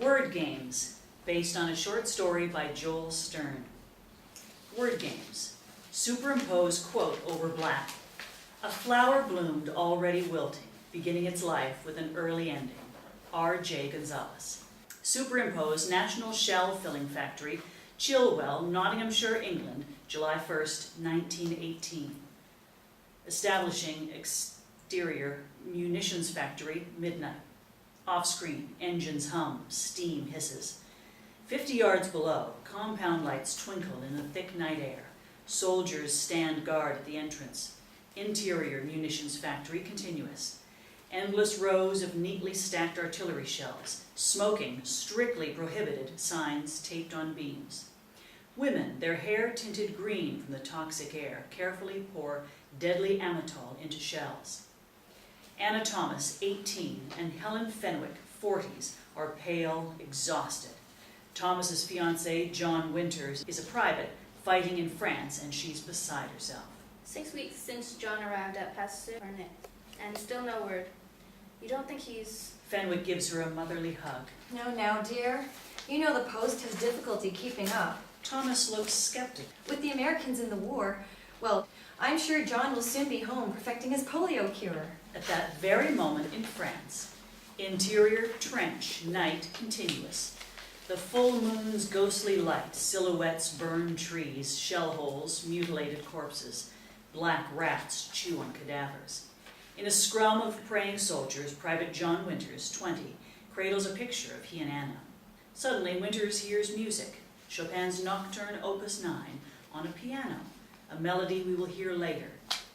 Word games, based on a short story by Joel Stern. Word games. Superimpose quote over black. A flower bloomed already wilting, beginning its life with an early ending. R.J. Gonzalez. Superimpose National Shell Filling Factory, Chilwell, Nottinghamshire, England, July 1st, 1918. Establishing exterior munitions factory, midnight. Off-screen, engines hum, steam hisses. 50 yards below, compound lights twinkle in the thick night air. Soldiers stand guard at the entrance. Interior munitions factory continuous. Endless rows of neatly stacked artillery shells. Smoking, strictly prohibited, signs taped on beams. Women, their hair tinted green from the toxic air, carefully pour deadly amytal into shells. Anna Thomas, 18, and Helen Fenwick, 40s, are pale, exhausted. Thomas's fiancé, John Winters, is a private fighting in France, and she's beside herself. 6 weeks since John arrived at Pasternet, and still no word. You don't think he's... Fenwick gives her a motherly hug. No, dear. You know the post has difficulty keeping up. Thomas looks skeptical. With the Americans in the war, well, I'm sure John will soon be home perfecting his polio cure. At that very moment in France, interior trench, night continuous. The full moon's ghostly light, silhouettes, burned trees, shell holes, mutilated corpses. Black rats chew on cadavers. In a scrum of praying soldiers, Private John Winters, 20, cradles a picture of he and Anna. Suddenly, Winters hears music, Chopin's Nocturne Opus 9, on a piano, a melody we will hear later.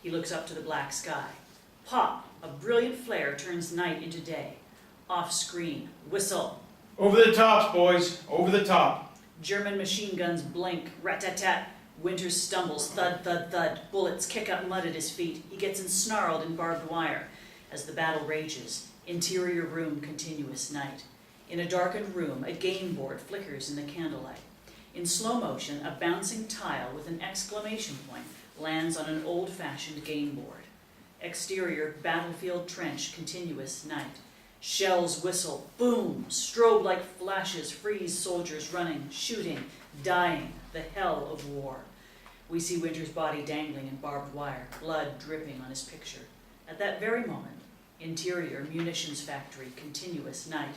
He looks up to the black sky. Pop! A brilliant flare turns night into day. Off-screen, whistle. Over the tops, boys. Over the top. German machine guns blink, rat-tat-tat. Winters stumbles, thud, thud, thud. Bullets kick up mud at his feet. He gets ensnarled in barbed wire. As the battle rages, interior room, continuous night. In a darkened room, a game board flickers in the candlelight. In slow motion, a bouncing tile with an exclamation point lands on an old-fashioned game board. Exterior, battlefield trench, continuous night. Shells whistle, boom, strobe-like flashes freeze soldiers running, shooting, dying, the hell of war. We see Winter's body dangling in barbed wire, blood dripping on his picture. At that very moment, interior, munitions factory, continuous night.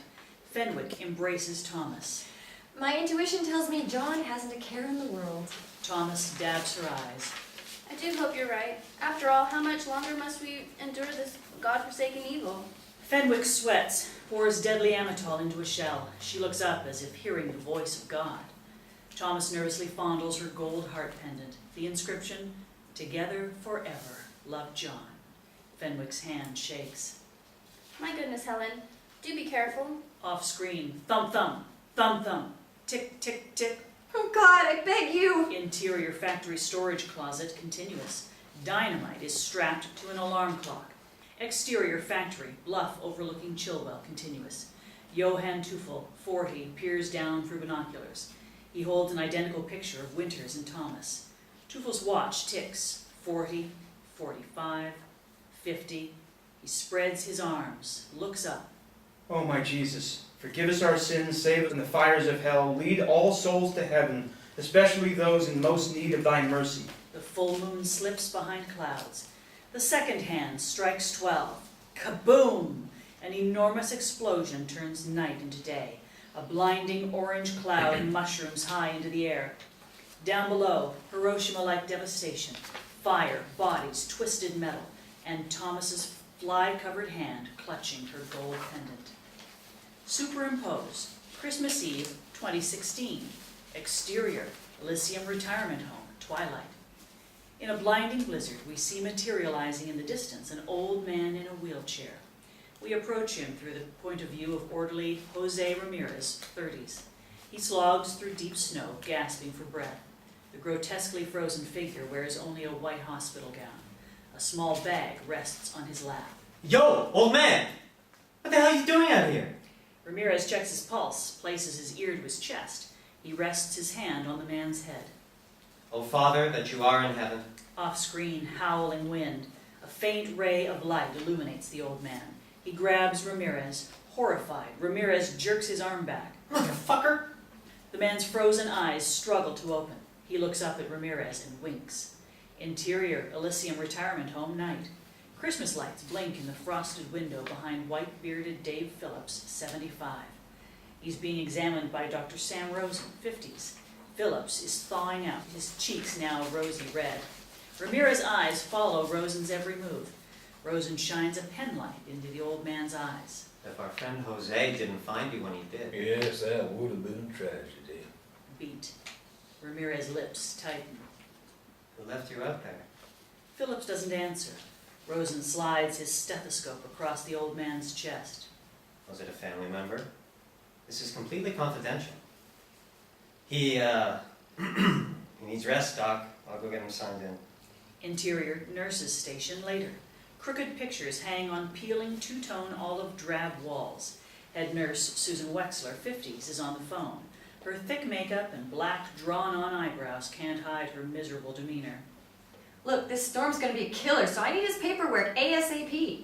Fenwick embraces Thomas. My intuition tells me John hasn't a care in the world. Thomas dabs her eyes. I do hope you're right. After all, how much longer must we endure this godforsaken evil? Fenwick sweats, pours deadly amytal into a shell. She looks up as if hearing the voice of God. Thomas nervously fondles her gold heart pendant. The inscription, "Together forever, love John." Fenwick's hand shakes. My goodness, Helen. Do be careful. Off screen, thump thump, thump thump, tick tick tick. Oh God, I beg you! Interior factory storage closet, continuous. Dynamite is strapped to an alarm clock. Exterior factory, bluff overlooking Chilwell, continuous. Johann Teufel, 40, peers down through binoculars. He holds an identical picture of Winters and Thomas. Teufel's watch ticks, 40, 45, 50. He spreads his arms, looks up. Oh, my Jesus, forgive us our sins, save us from the fires of hell, lead all souls to heaven, especially those in most need of thy mercy. The full moon slips behind clouds. The second hand strikes 12. Kaboom! An enormous explosion turns night into day. A blinding orange cloud mushrooms high into the air. Down below, Hiroshima-like devastation. Fire, bodies, twisted metal, and Thomas's fly-covered hand clutching her gold pendant. Superimpose, Christmas Eve, 2016. Exterior, Elysium Retirement Home, twilight. In a blinding blizzard, we see materializing in the distance an old man in a wheelchair. We approach him through the point of view of orderly Jose Ramirez, 30s. He slogs through deep snow, gasping for breath. The grotesquely frozen figure wears only a white hospital gown. A small bag rests on his lap. Yo, old man! What the hell are you doing out here? Ramirez checks his pulse, places his ear to his chest. He rests his hand on the man's head. O Father, that you are in heaven. Off-screen, howling wind. A faint ray of light illuminates the old man. He grabs Ramirez, Horrified, Ramirez jerks his arm back. Motherfucker! The man's frozen eyes struggle to open. He looks up at Ramirez and winks. Interior, Elysium Retirement Home, night. Christmas lights blink in the frosted window behind white-bearded Dave Phillips, 75. He's being examined by Dr. Sam Rosen, 50s. Phillips is thawing out, his cheeks now rosy red. Ramirez's eyes follow Rosen's every move. Rosen shines a penlight into the old man's eyes. If our friend Jose didn't find you when he did. Yes, that would have been a tragedy. Beat. Ramirez's lips tighten. Who left you out there? Phillips doesn't answer. Rosen slides his stethoscope across the old man's chest. Was it a family member? This is completely confidential. He, he needs rest, Doc. I'll go get him signed in. Interior, nurse's station later. Crooked pictures hang on peeling two-tone olive drab walls. Head nurse Susan Wexler, 50s, is on the phone. Her thick makeup and black, drawn-on eyebrows can't hide her miserable demeanor. Look, this storm's gonna be a killer, so I need his paperwork ASAP.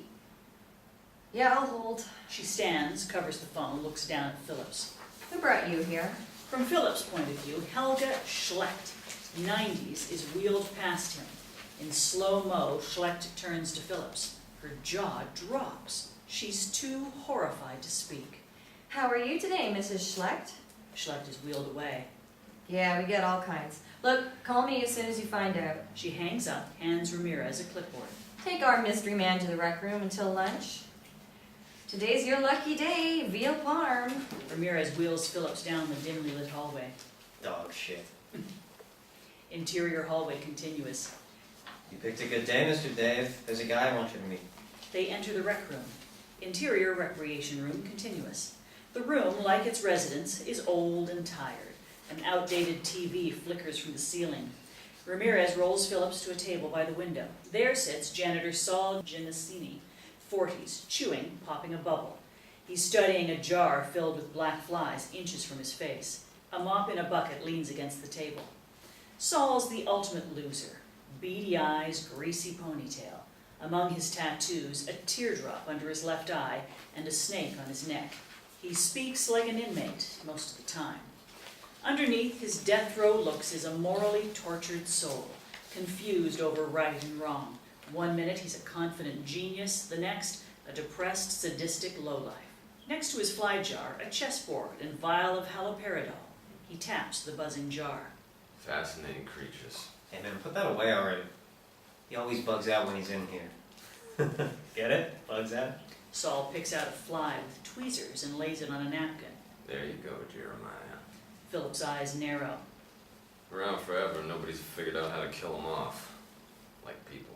Yeah, I'll hold. She stands, covers the phone, looks down at Phillips. Who brought you here? From Phillips' point of view, Helga Schlecht, 90s, is wheeled past him. In slow-mo, Schlecht turns to Phillips. Her jaw drops. She's too horrified to speak. How are you today, Mrs. Schlecht? Schlecht is wheeled away. Yeah, we get all kinds. Look, call me as soon as you find out. She hangs up, hands Ramirez a clipboard. Take our mystery man to the rec room until lunch. Today's your lucky day, veal parm. Ramirez wheels Phillips down the dimly lit hallway. Dog shit. Interior hallway continuous. You picked a good day, Mr. Dave. There's a guy I want you to meet. They enter the rec room. Interior recreation room continuous. The room, like its residents, is old and tired. An outdated TV flickers from the ceiling. Ramirez rolls Phillips to a table by the window. There sits janitor Saul Genesini, 40s, chewing, popping a bubble. He's studying a jar filled with black flies inches from his face. A mop in a bucket leans against the table. Saul's the ultimate loser. Beady eyes, greasy ponytail. Among his tattoos, a teardrop under his left eye and a snake on his neck. He speaks like an inmate most of the time. Underneath his death row looks is a morally tortured soul, confused over right and wrong. One minute he's a confident genius, the next a depressed, sadistic lowlife. Next to his fly jar, a chessboard and vial of haloperidol. He taps the buzzing jar. Fascinating creatures. Hey man, put that away already. He always bugs out when he's in here. Get it? Bugs out? Saul picks out a fly with tweezers and lays it on a napkin. There you go, Jeremiah. Philip's eyes narrow. Around forever, nobody's figured out how to kill them off. Like people.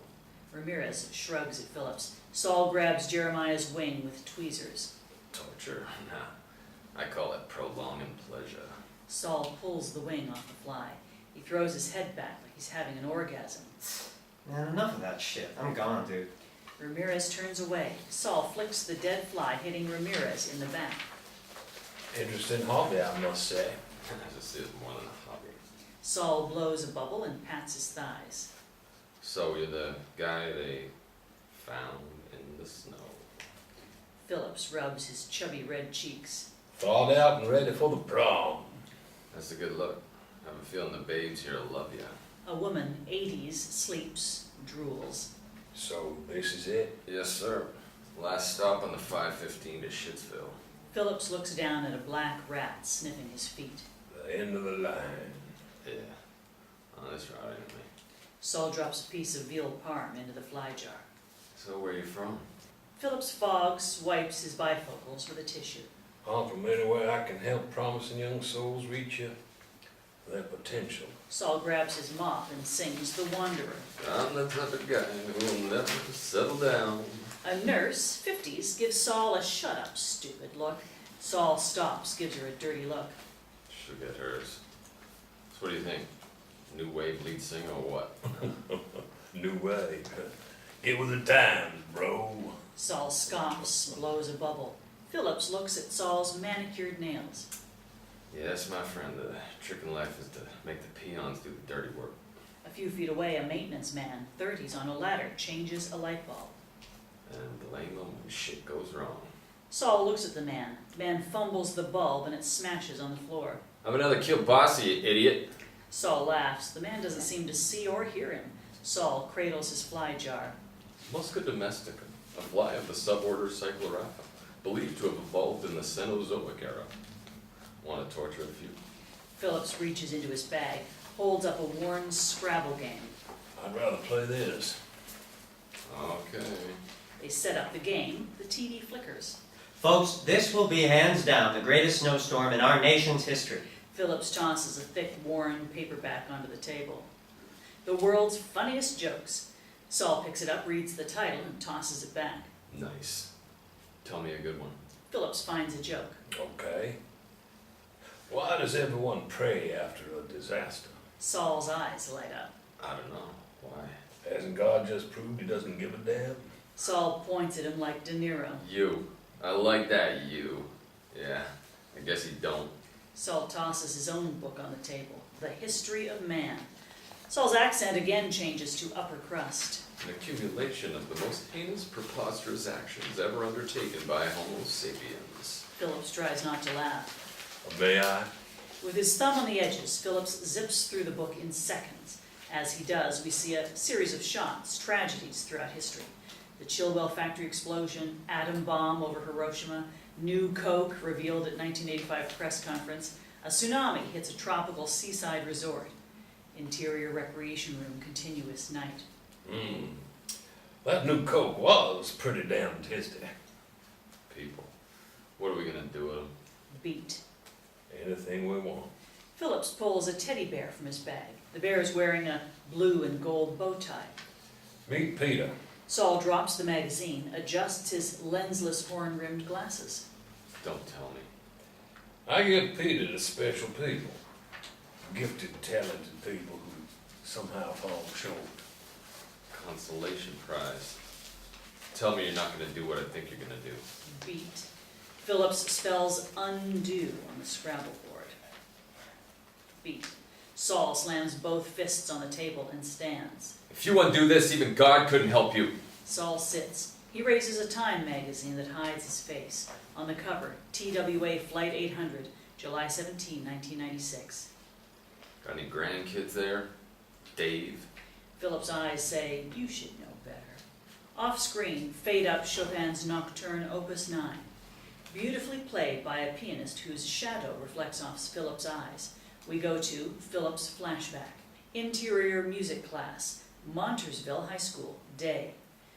Ramirez shrugs at Phillips. Saul grabs Jeremiah's wing with tweezers. Torture? Nah. I call it prolonging pleasure. Saul pulls the wing off the fly. He throws his head back like he's having an orgasm. Man, enough of that shit. I'm gone, dude. Ramirez turns away. Saul flicks the dead fly, hitting Ramirez in the back. Interesting hobby, I must say. This is more than a hobby. Saul blows a bubble and pats his thighs. So you're the guy they found in the snow. Phillips rubs his chubby red cheeks. Thawed out and ready for the prom. That's a good look. I have a feeling the babes here will love you. A woman, 80s, sleeps, drools. So this is it? Yes, sir. Last stop on the 5:15 to Shitsville. Phillips looks down at a black rat sniffing his feet. The end of the line. Yeah. On this route, anyway. Saul drops a piece of veal parm into the fly jar. So where you from? Phillips fogs, wipes his bifocals with a tissue. I'm from anywhere I can help promising young souls reach their potential. Saul grabs his mop and sings The Wanderer. I'm the type of guy who will never settle down. A nurse, 50s, gives Saul a shut up, stupid look. Saul stops, gives her a dirty look. She'll get hers. So what do you think? New wave lead singer or what? New wave. Get with the times, bro. Saul scoffs, blows a bubble. Phillips looks at Saul's manicured nails. Yes, my friend. The trick in life is to make the peons do the dirty work. A few feet away, a maintenance man, 30s, on a ladder, changes a light bulb. And blame them when shit goes wrong. Saul looks at the man. The man fumbles the bulb and it smashes on the floor. I'm another kill bossy, you idiot. Saul laughs. The man doesn't seem to see or hear him. Saul cradles his fly jar. Musca domestica, a fly of the suborder Cyclorapha, believed to have evolved in the Cenozoic era. Want to torture a few? Phillips reaches into his bag, holds up a worn Scrabble game. I'd rather play this. Okay. They set up the game. The TV flickers. Folks, this will be hands down the greatest snowstorm in our nation's history. Phillips tosses a thick, worn paperback onto the table. The world's funniest jokes. Saul picks it up, reads the title, and tosses it back. Nice. Tell me a good one. Phillips finds a joke. Okay. Why does everyone pray after a disaster? Saul's eyes light up. I don't know. Why? Hasn't God just proved he doesn't give a damn? Saul points at him like De Niro. You. I like that, you. Yeah, I guess you don't. Saul tosses his own book on the table. The History of Man. Saul's accent again changes to upper crust. An accumulation of the most heinous, preposterous actions ever undertaken by Homo sapiens. Phillips tries not to laugh. May I? With his thumb on the edges, Phillips zips through the book in seconds. As he does, we see a series of shots, tragedies throughout history. The Chilwell factory explosion, atom bomb over Hiroshima, new Coke revealed at 1985 press conference, a tsunami hits a tropical seaside resort, interior recreation room, continuous night. That new Coke was pretty damn tasty. People. What are we gonna do with them? Beat. Anything we want. Phillips pulls a teddy bear from his bag. The bear is wearing a blue and gold bow tie. Meet Peter. Saul drops the magazine, adjusts his lensless horn-rimmed glasses. Don't tell me. I give Peter to special people. Gifted, talented people who somehow fall short. Consolation prize. Tell me you're not gonna do what I think you're gonna do. Beat. Phillips spells undo on the Scrabble board. Beat. Saul slams both fists on the table and stands. If you undo this, even God couldn't help you. Saul sits. He raises a Time magazine that hides his face. On the cover, TWA Flight 800, July 17, 1996. Got any grandkids there? Dave? Philip's eyes say, you should know better. Off screen, fade up Chopin's Nocturne Opus 9. Beautifully played by a pianist whose shadow reflects off Philip's eyes. We go to Philip's flashback. Interior music class, Montersville High School, day.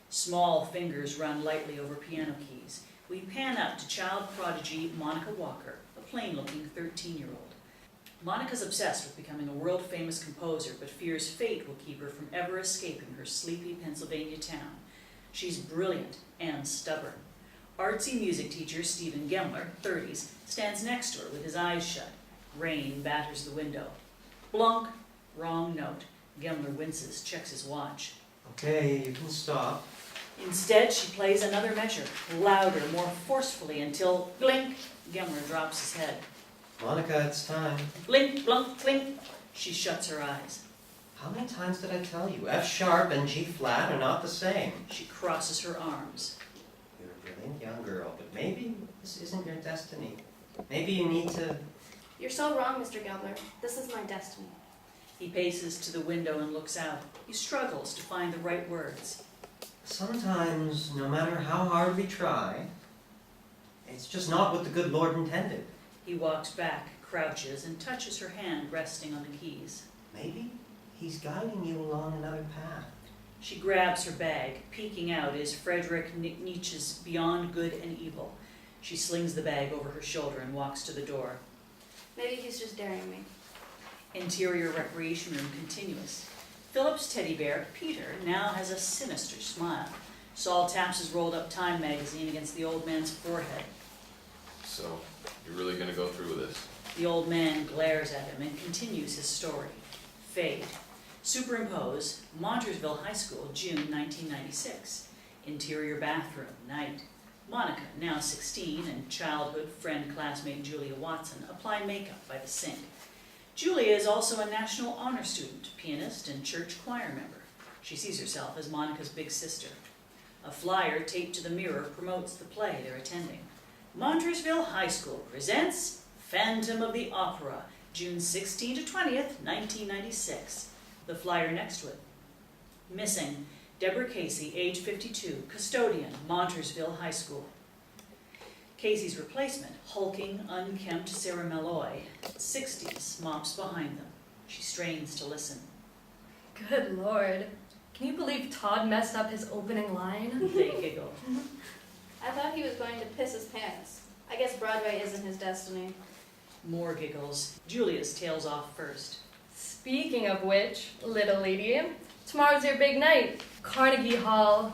Small fingers run lightly over piano keys. We pan up to child prodigy Monica Walker, a plain-looking 13-year-old. Monica's obsessed with becoming a world-famous composer, but fears fate will keep her from ever escaping her sleepy Pennsylvania town. She's brilliant and stubborn. Artsy music teacher Stephen Gemler, 30s, stands next to her with his eyes shut. Rain batters the window. Blunk. Wrong note. Gemler winces, checks his watch. Okay, you can stop. Instead, she plays another measure, louder, more forcefully, until blink, Gemler drops his head. Monica, it's time. Blink, blunk, blink. She shuts her eyes. How many times did I tell you? F sharp and G flat are not the same. She crosses her arms. You're a brilliant young girl, but maybe this isn't your destiny. Maybe you need to... You're so wrong, Mr. Gelder. This is my destiny. He paces to the window and looks out. He struggles to find the right words. Sometimes, no matter how hard we try, it's just not what the good Lord intended. He walks back, crouches, and touches her hand resting on the keys. Maybe he's guiding you along another path. She grabs her bag. Peeking out is Friedrich Nietzsche's Beyond Good and Evil. She slings the bag over her shoulder and walks to the door. Maybe he's just daring me. Interior recreation room continuous. Philip's teddy bear, Peter, now has a sinister smile. Saul taps his rolled-up Time magazine against the old man's forehead. So, you're really gonna go through with this? The old man glares at him and continues his story. Fade. Superimpose, Montersville High School, June 1996. Interior bathroom, night. Monica, now 16, and childhood friend classmate Julia Watson apply makeup by the sink. Julia is also a National Honor Student, pianist, and church choir member. She sees herself as Monica's big sister. A flyer taped to the mirror promotes the play they're attending. Montoursville High School presents Phantom of the Opera, June 16 to 20th, 1996. The flyer next to it. Missing, Deborah Casey, age 52, custodian, Montoursville High School. Casey's replacement, hulking, unkempt Sarah Malloy, 60s, mops behind them. She strains to listen. Good lord. Can you believe Todd messed up his opening line? They giggle. I thought he was going to piss his pants. I guess Broadway isn't his destiny. More giggles. Julia's tails off first. Speaking of which, little lady, tomorrow's your big night. Carnegie Hall.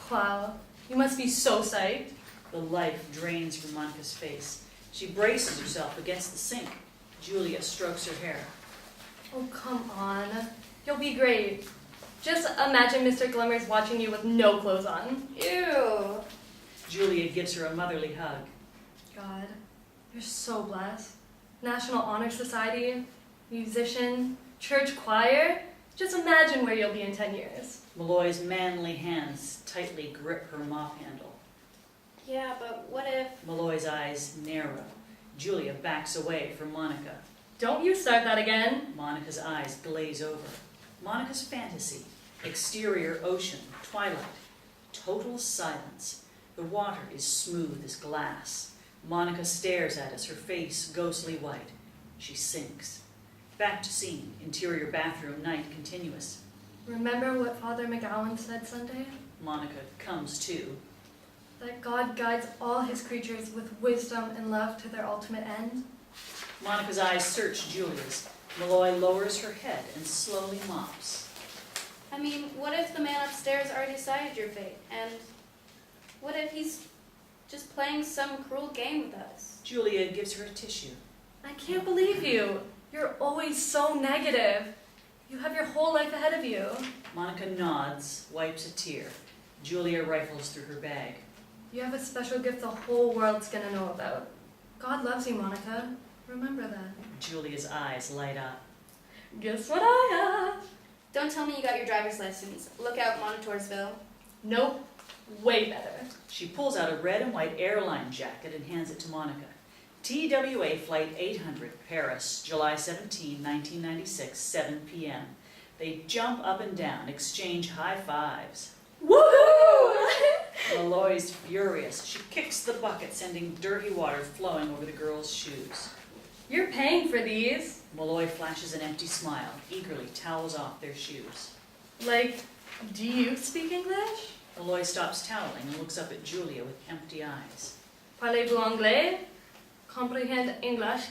Wow, you must be so psyched. The life drains from Monica's face. She braces herself against the sink. Julia strokes her hair. Oh, come on. You'll be great. Just imagine Mr. Glimmers watching you with no clothes on. Ew. Julia gives her a motherly hug. God, you're so blessed. National Honor Society, musician, church choir. Just imagine where you'll be in 10 years. Malloy's manly hands tightly grip her mop handle. Yeah, but what if... Malloy's eyes narrow. Julia backs away from Monica. Don't you start that again. Monica's eyes glaze over. Monica's fantasy. Exterior ocean, twilight. Total silence. The water is smooth as glass. Monica stares at us, her face ghostly white. She sinks. Back to scene. Interior bathroom, night continuous. Remember what Father McGowan said Sunday? Monica comes to. That God guides all his creatures with wisdom and love to their ultimate end? Monica's eyes search Julia's. Malloy lowers her head and slowly mops. I mean, what if the man upstairs already decided your fate? And what if he's just playing some cruel game with us? Julia gives her a tissue. I can't believe you. You're always so negative. You have your whole life ahead of you. Monica nods, wipes a tear. Julia rifles through her bag. You have a special gift the whole world's gonna know about. God loves you, Monica. Remember that. Julia's eyes light up. Guess what I have? Don't tell me you got your driver's license. Look out, Montoursville. Nope. Way better. She pulls out a red and white airline jacket and hands it to Monica. TWA Flight 800, Paris, July 17, 1996, 7 p.m. They jump up and down, exchange high fives. Woohoo! Malloy's furious. She kicks the bucket, sending dirty water flowing over the girls' shoes. You're paying for these. Malloy flashes an empty smile, eagerly towels off their shoes. Like, do you speak English? Malloy stops toweling and looks up at Julia with empty eyes. Parlez-vous anglais? Comprehend English?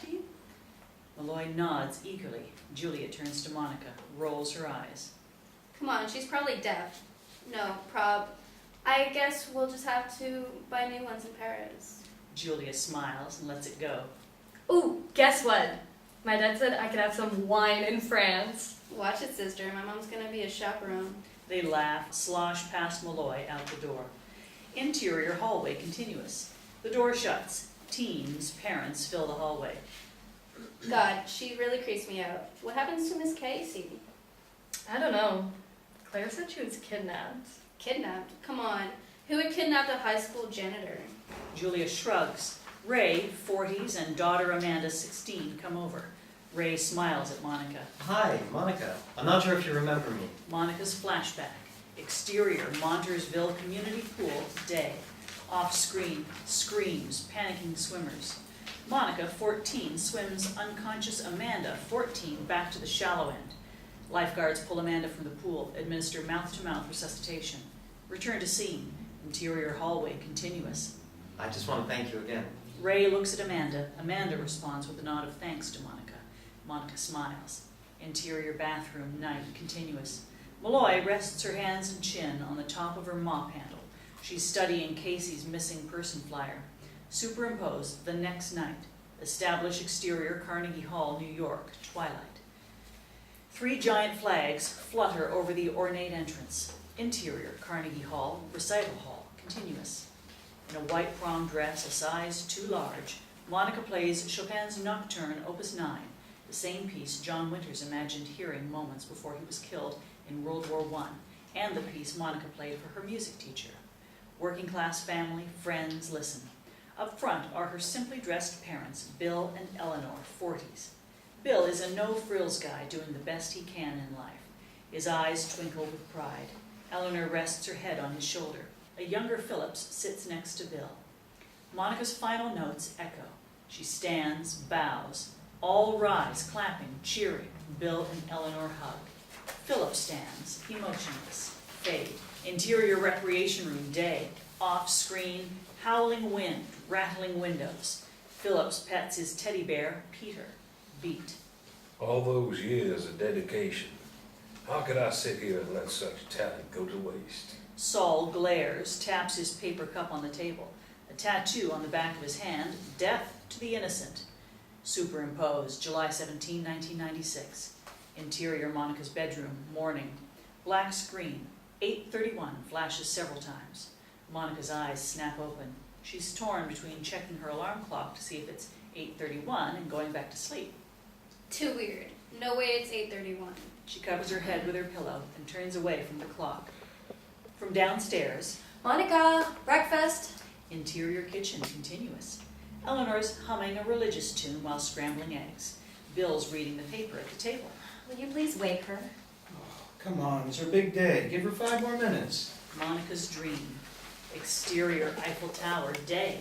Malloy nods eagerly. Julia turns to Monica, rolls her eyes. Come on, she's probably deaf. No, prob. I guess we'll just have to buy new ones in Paris. Julia smiles and lets it go. Ooh, guess what? My dad said I could have some wine in France. Watch it, sister. My mom's gonna be a chaperone. They laugh, slosh past Malloy out the door. Interior hallway continuous. The door shuts. Teens, parents fill the hallway. God, she really creeps me out. What happens to Miss Casey? I don't know. Claire said she was kidnapped. Kidnapped? Come on. Who had kidnapped a high school janitor? Julia shrugs. Ray, 40s, and daughter Amanda, 16, come over. Ray smiles at Monica. Hi, Monica. I'm not sure if you remember me. Monica's flashback. Exterior, Montoursville Community Pool, day. Off-screen, screams, panicking swimmers. Monica, 14, swims unconscious Amanda, 14, back to the shallow end. Lifeguards pull Amanda from the pool, administer mouth-to-mouth resuscitation. Return to scene. Interior hallway continuous. I just want to thank you again. Ray looks at Amanda. Amanda responds with a nod of thanks to Monica. Monica smiles. Interior bathroom, night continuous. Malloy rests her hands and chin on the top of her mop handle. She's studying Casey's missing person flyer. Superimposed, the next night. Establish exterior, Carnegie Hall, New York, twilight. 3 giant flags flutter over the ornate entrance. Interior, Carnegie Hall, recital hall, continuous. In a white prom dress, a size too large, Monica plays Chopin's Nocturne, Opus 9, the same piece John Winters imagined hearing moments before he was killed in World War I, and the piece Monica played for her music teacher. Working class family, friends, listen. Up front are her simply dressed parents, Bill and Eleanor, 40s. Bill is a no-frills guy doing the best he can in life. His eyes twinkle with pride. Eleanor rests her head on his shoulder. A younger Phillips sits next to Bill. Monica's final notes echo. She stands, bows. All rise, clapping, cheering. Bill and Eleanor hug. Phillips stands, emotionless. Fade. Interior recreation room, day. Off screen, howling wind, rattling windows. Phillips pets his teddy bear, Peter. Beat. All those years of dedication. How could I sit here and let such talent go to waste? Saul glares, taps his paper cup on the table. A tattoo on the back of his hand, Death to the Innocent. Superimposed, July 17, 1996. Interior Monica's bedroom, morning. Black screen, 8:31, flashes several times. Monica's eyes snap open. She's torn between checking her alarm clock to see if it's 8:31 and going back to sleep. Too weird. No way it's 8:31. She covers her head with her pillow and turns away from the clock. From downstairs, Monica, breakfast. interior kitchen, continuous. Eleanor's humming a religious tune while scrambling eggs. Bill's reading the paper at the table. Will you please wake her? Come on, it's her big day. Give her 5 more minutes. Monica's dream. Exterior Eiffel Tower, day.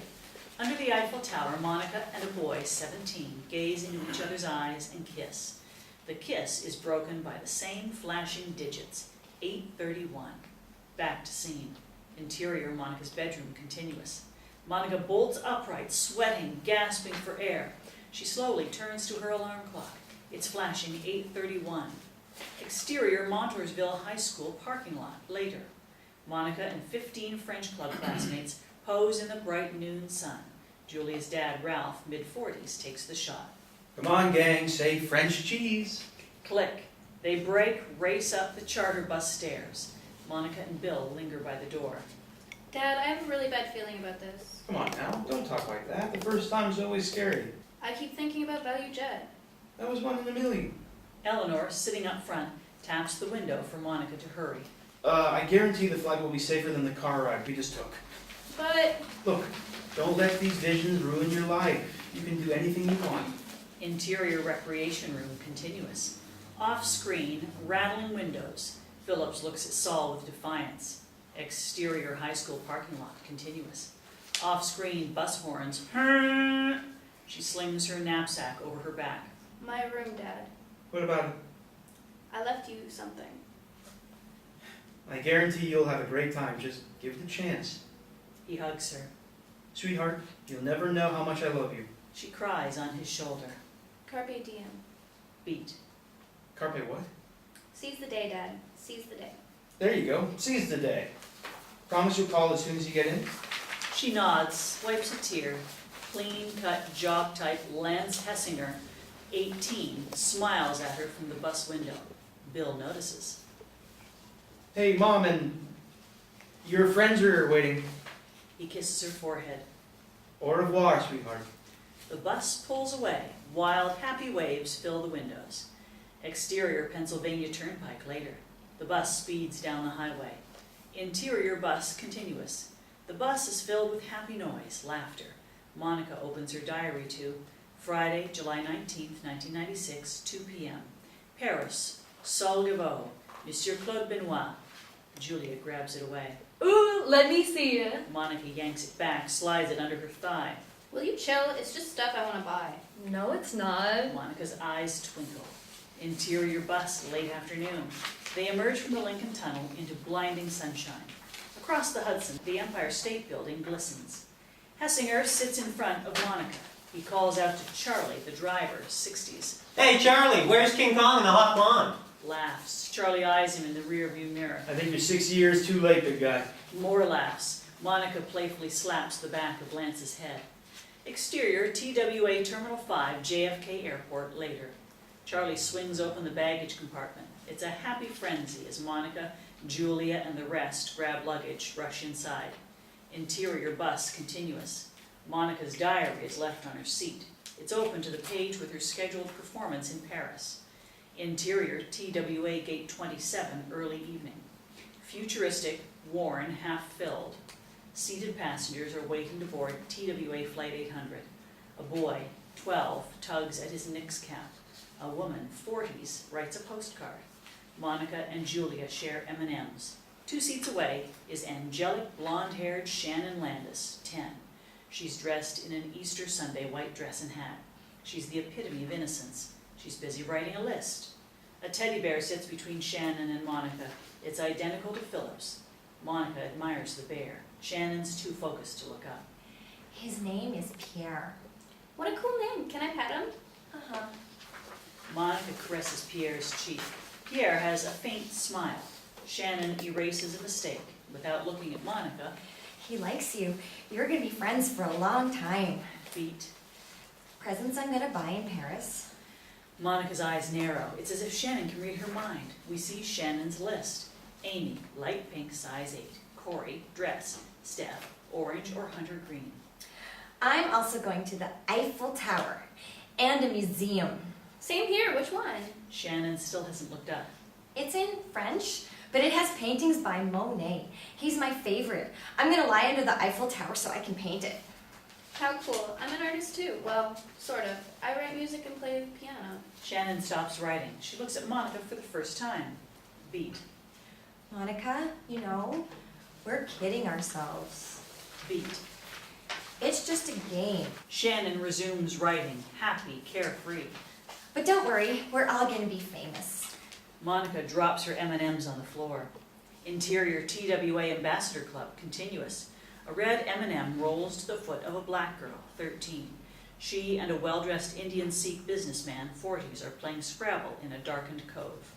Under the Eiffel Tower, Monica and a boy, 17, gaze into each other's eyes and kiss. The kiss is broken by the same flashing digits, 8:31. Back to scene. Interior Monica's bedroom, continuous. Monica bolts upright, sweating, gasping for air. She slowly turns to her alarm clock. It's flashing 8:31. Exterior Montoursville High School parking lot, later. Monica and 15 French club classmates pose in the bright noon sun. Julia's dad, Ralph, mid-40s, takes the shot. Come on, gang, say French cheese. Click. They break, race up the charter bus stairs. Monica and Bill linger by the door. Dad, I have a really bad feeling about this. Come on now, don't talk like that. The first time's always scary. I keep thinking about Value Jet. That was 1 in a million. Eleanor, sitting up front, taps the window for Monica to hurry. I guarantee the flight will be safer than the car ride we just took. But Look, don't let these visions ruin your life. You can do anything you want. Interior recreation room, continuous. Off-screen, rattling windows. Phillips looks at Saul with defiance. Exterior high school parking lot, continuous. Off-screen, bus horns. She slings her knapsack over her back. my room, Dad. What about it? I left you something. I guarantee you'll have a great time. Just give it a chance. He hugs her. Sweetheart, you'll never know how much I love you. She cries on his shoulder. Carpe diem. Beat. Carpe what? Seize the day, Dad. Seize the day. There you go. Seize the day. Promise you'll call as soon as you get in? She nods, wipes a tear. Clean-cut, job-type Lance Hessinger, 18, smiles at her from the bus window. Bill notices. Hey, Mom, and your friends are waiting. He kisses her forehead. Au revoir, sweetheart. The bus pulls away. Wild, happy waves fill the windows. Exterior Pennsylvania Turnpike later. The bus speeds down the highway. Interior bus continuous. The bus is filled with happy noise, laughter. Monica opens her diary to Friday, July 19th, 1996, 2 p.m. Paris, Saul Gavot, Monsieur Claude Benoit. Julia grabs it away. Ooh, let me see it. Monica yanks it back, slides it under her thigh. Will you chill? It's just stuff I want to buy. No, it's not. Monica's eyes twinkle. Interior bus, late afternoon. They emerge from the Lincoln Tunnel into blinding sunshine. Across the Hudson, the Empire State Building glistens. Hessinger sits in front of Monica. He calls out to Charlie, the driver, 60s. Hey, Charlie, where's King Kong and the hot blonde? Laughs. Charlie eyes him in the rearview mirror. I think you're 6 years too late, big guy. More laughs. Monica playfully slaps the back of Lance's head. Exterior, TWA Terminal 5, JFK Airport, later. Charlie swings open the baggage compartment. It's a happy frenzy as Monica, Julia, and the rest grab luggage, rush inside. Interior bus continuous. Monica's diary is left on her seat. It's open to the page with her scheduled performance in Paris. Interior, TWA Gate 27, early evening. Futuristic, worn, half-filled. Seated passengers are waiting to board TWA Flight 800. A boy, 12, tugs at his Knicks cap. A woman, 40s, writes a postcard. Monica and Julia share M&Ms. 2 seats away is angelic blonde-haired Shannon Landis, 10. She's dressed in an Easter Sunday white dress and hat. She's the epitome of innocence. She's busy writing a list. A teddy bear sits between Shannon and Monica. It's identical to Philip's. Monica admires the bear. Shannon's too focused to look up. His name is Pierre. What a cool name. Can I pet him? Uh-huh. Monica caresses Pierre's cheek. Pierre has a faint smile. Shannon erases a mistake. Without looking at Monica, He likes you. You're gonna be friends for a long time. beat. Presents I'm gonna buy in Paris. Monica's eyes narrow. It's as if Shannon can read her mind. We see Shannon's list. Amy, light pink, size 8. Corey, dress. Steph, orange or hunter green. I'm also going to the Eiffel Tower and a museum. Same here. Which one? Shannon still hasn't looked up. It's in French, but it has paintings by Monet. He's my favorite. I'm gonna lie under the Eiffel Tower so I can paint it. How cool. I'm an artist too. Well, sort of. I write music and play the piano. Shannon stops writing. She looks at Monica for the first time. Beat. Monica, you know, we're kidding ourselves. Beat. It's just a game. Shannon resumes writing, happy, carefree. But don't worry, we're all gonna be famous. Monica drops her M&Ms on the floor. Interior TWA Ambassador Club, continuous. A red M&M rolls to the foot of a black girl, 13. She and a well-dressed Indian Sikh businessman, 40s, are playing Scrabble in a darkened cove.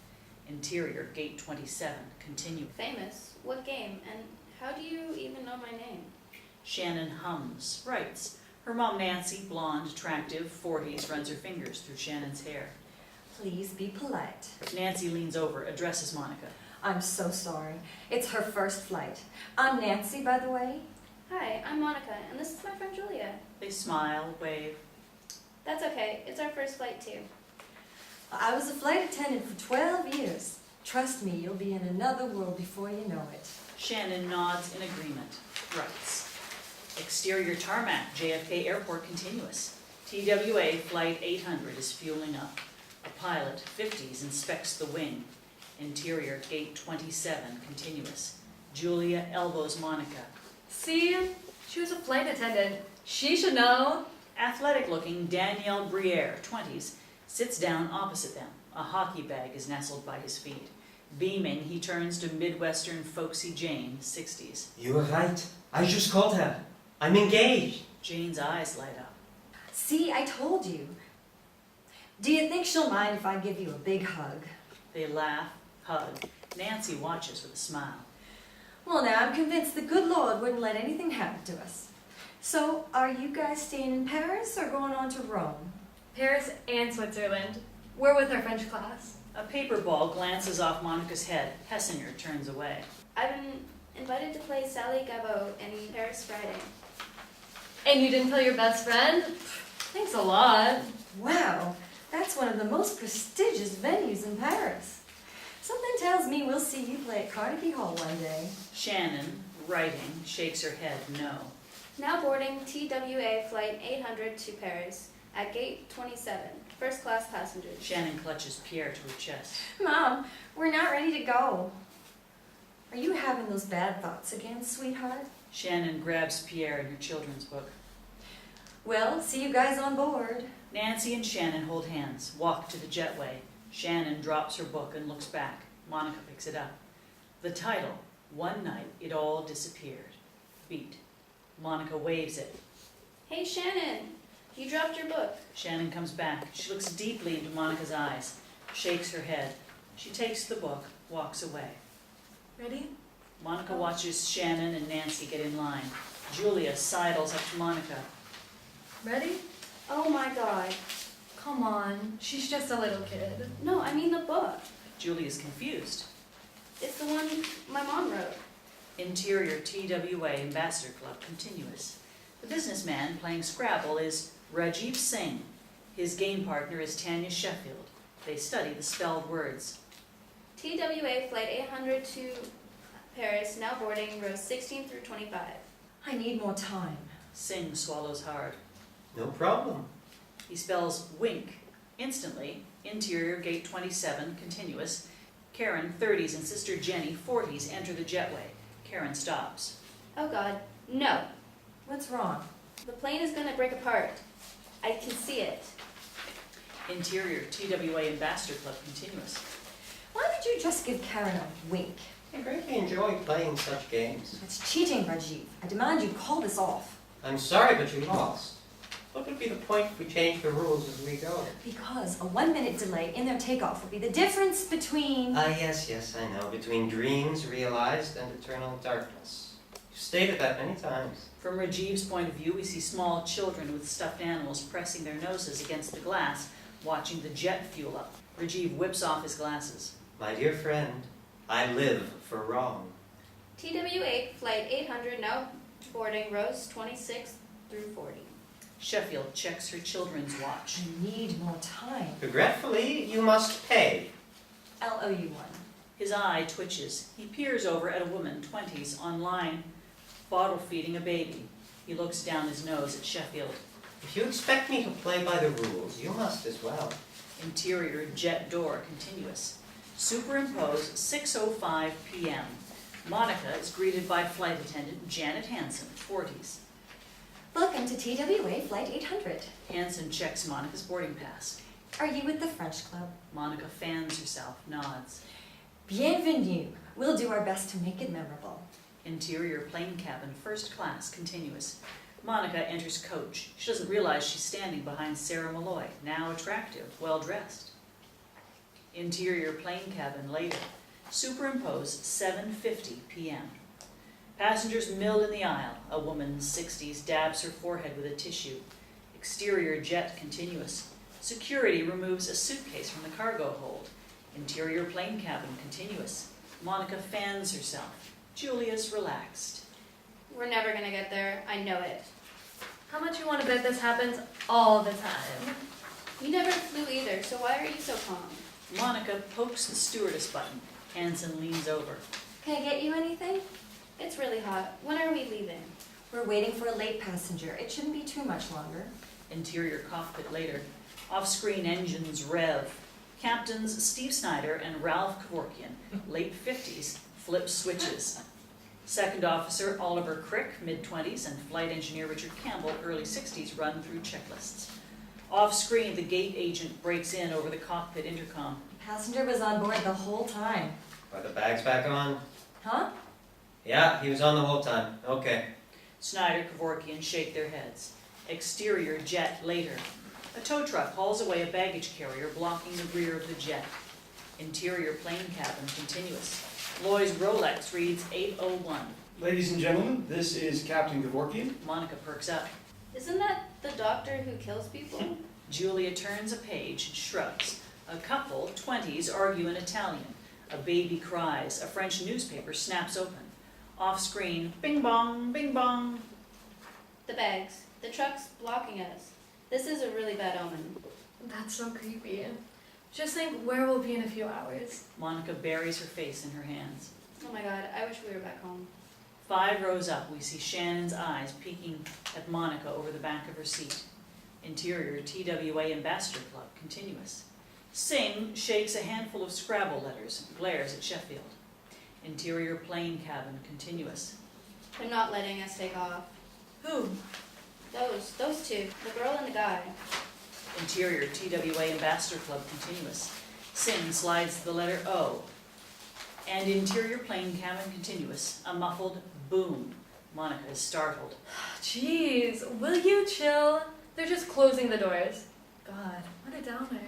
Interior, gate 27, continuous. Famous? What game? And how do you even know my name? Shannon hums, writes. Her mom, Nancy, blonde, attractive, 40s, runs her fingers through Shannon's hair. Please be polite. Nancy leans over, addresses Monica. I'm so sorry. It's her first flight. I'm Nancy, by the way. Hi, I'm Monica, and this is my friend Julia. They smile, wave. That's okay. It's our first flight too. I was a flight attendant for 12 years. Trust me, you'll be in another world before you know it. Shannon nods in agreement, writes. Exterior tarmac, JFK Airport continuous. TWA Flight 800 is fueling up. A pilot, 50s, inspects the wing. Interior, gate 27, continuous. Julia elbows Monica. See? She was a flight attendant. She should know. Athletic-looking Danielle Briere, 20s, sits down opposite them. A hockey bag is nestled by his feet. Beaming, he turns to Midwestern folksy Jane, 60s. You were right. I just called her. I'm engaged. Jane's eyes light up. See, I told you. Do you think she'll mind if I give you a big hug? They laugh, hug. Nancy watches with a smile. Well, now I'm convinced the good Lord wouldn't let anything happen to us. So, are you guys staying in Paris or going on to Rome? Paris and Switzerland. We're with our French class. A paper ball glances off Monica's head. Hessinger turns away. I've been invited to play Sally Gabot in Paris Friday. And you didn't tell your best friend? Thanks a lot. Wow, that's one of the most prestigious venues in Paris. Something tells me we'll see you play at Carnegie Hall one day. Shannon, writing, shakes her head no. Now boarding TWA Flight 800 to Paris at gate 27. First class passengers. Shannon clutches Pierre to her chest. Mom, we're not ready to go. Are you having those bad thoughts again, sweetheart? Shannon grabs Pierre in her children's book. Well, see you guys on board. Nancy and Shannon hold hands, walk to the jetway. Shannon drops her book and looks back. Monica picks it up. The title, One Night It All Disappeared. Beat. Monica waves it. Hey Shannon, you dropped your book. Shannon comes back. She looks deeply into Monica's eyes, shakes her head. She takes the book, walks away. Ready? Monica watches Shannon and Nancy get in line. Julia sidles up to Monica. Ready? Oh my god. Come on. She's just a little kid. No, I mean the book. Julia's confused. It's the one my mom wrote. Interior TWA Ambassador Club continuous. The businessman playing Scrabble is Rajiv Singh. His game partner is Tanya Sheffield. They study the spelled words. TWA Flight 800 to Paris, now boarding rows 16 through 25. I need more time. Singh swallows hard. No problem. He spells wink. Instantly, interior gate 27, continuous. Karen, 30s, and sister Jenny, 40s, enter the jetway. Karen stops. Oh God, no. What's wrong? The plane is gonna break apart. I can see it. Interior TWA Ambassador Club, continuous. Why did you just give Karen a wink? I greatly enjoy playing such games. It's cheating, Rajiv. I demand you call this off. I'm sorry, but you lost. What would be the point if we change the rules as we go? Because a 1-minute delay in their takeoff would be the difference between... Yes, I know. Between dreams realized and eternal darkness. You've stated that many times. From Rajiv's point of view, we see small children with stuffed animals pressing their noses against the glass, watching the jet fuel up. Rajiv whips off his glasses. My dear friend, I live for wrong. TWA Flight 800 now boarding rows 26 through 40. Sheffield checks her children's watch. I need more time. Regretfully, you must pay. I'll owe you one. His eye twitches. He peers over at a woman, 20s, online, bottle feeding a baby. He looks down his nose at Sheffield. If you expect me to play by the rules, you must as well. Interior jet door, continuous. Superimpose 6:05 p.m. Monica is greeted by flight attendant Janet Hansen, 40s. Welcome to TWA Flight 800. Hansen checks Monica's boarding pass. Are you with the French Club? Monica fans herself, nods. Bienvenue. We'll do our best to make it memorable. Interior plane cabin, first class, continuous. Monica enters coach. She doesn't realize she's standing behind Sarah Malloy, now attractive, well-dressed. Interior plane cabin, later. Superimpose 7:50 p.m. Passengers mill in the aisle. A woman in 60s dabs her forehead with a tissue. Exterior jet, continuous. Security removes a suitcase from the cargo hold. Interior plane cabin, continuous. Monica fans herself. Julia's relaxed. We're never gonna get there. I know it. How much you want to bet this happens all the time? You never flew either, so why are you so calm? Monica pokes the stewardess button. Hansen leans over. Can I get you anything? It's really hot. When are we leaving? We're waiting for a late passenger. It shouldn't be too much longer. Interior cockpit later. Off-screen engines rev. Captains Steve Snyder and Ralph Kevorkian, late 50s, flip switches. Second officer Oliver Crick, mid-20s, and flight engineer Richard Campbell, early 60s, run through checklists. Off-screen, the gate agent breaks in over the cockpit intercom. Passenger was on board the whole time. Are the bags back on? Huh? Yeah, he was on the whole time. Okay. Snyder, Kevorkian shake their heads. Exterior jet later. A tow truck hauls away a baggage carrier blocking the rear of the jet. Interior plane cabin continuous. Loy's Rolex reads 8:01. Ladies and gentlemen, this is Captain Kevorkian. Monica perks up. Isn't that the doctor who kills people? Julia turns a page and shrugs. A couple, 20s, argue in Italian. A baby cries. A French newspaper snaps open. Off-screen, bing bong, bing bong. The bags. The truck's blocking us. This is a really bad omen. That's so creepy. Just think where we'll be in a few hours. Monica buries her face in her hands. Oh my God, I wish we were back home. 5 rows up, we see Shannon's eyes peeking at Monica over the back of her seat. Interior TWA Ambassador Club, continuous. Singh shakes a handful of Scrabble letters, glares at Sheffield. Interior plane cabin, continuous. They're not letting us take off. Who? Those two, the girl and the guy. Interior TWA Ambassador Club, continuous. Singh slides the letter O. And interior plane cabin, continuous. A muffled boom. Monica is startled. Jeez, will you chill? They're just closing the doors. God, what a downer.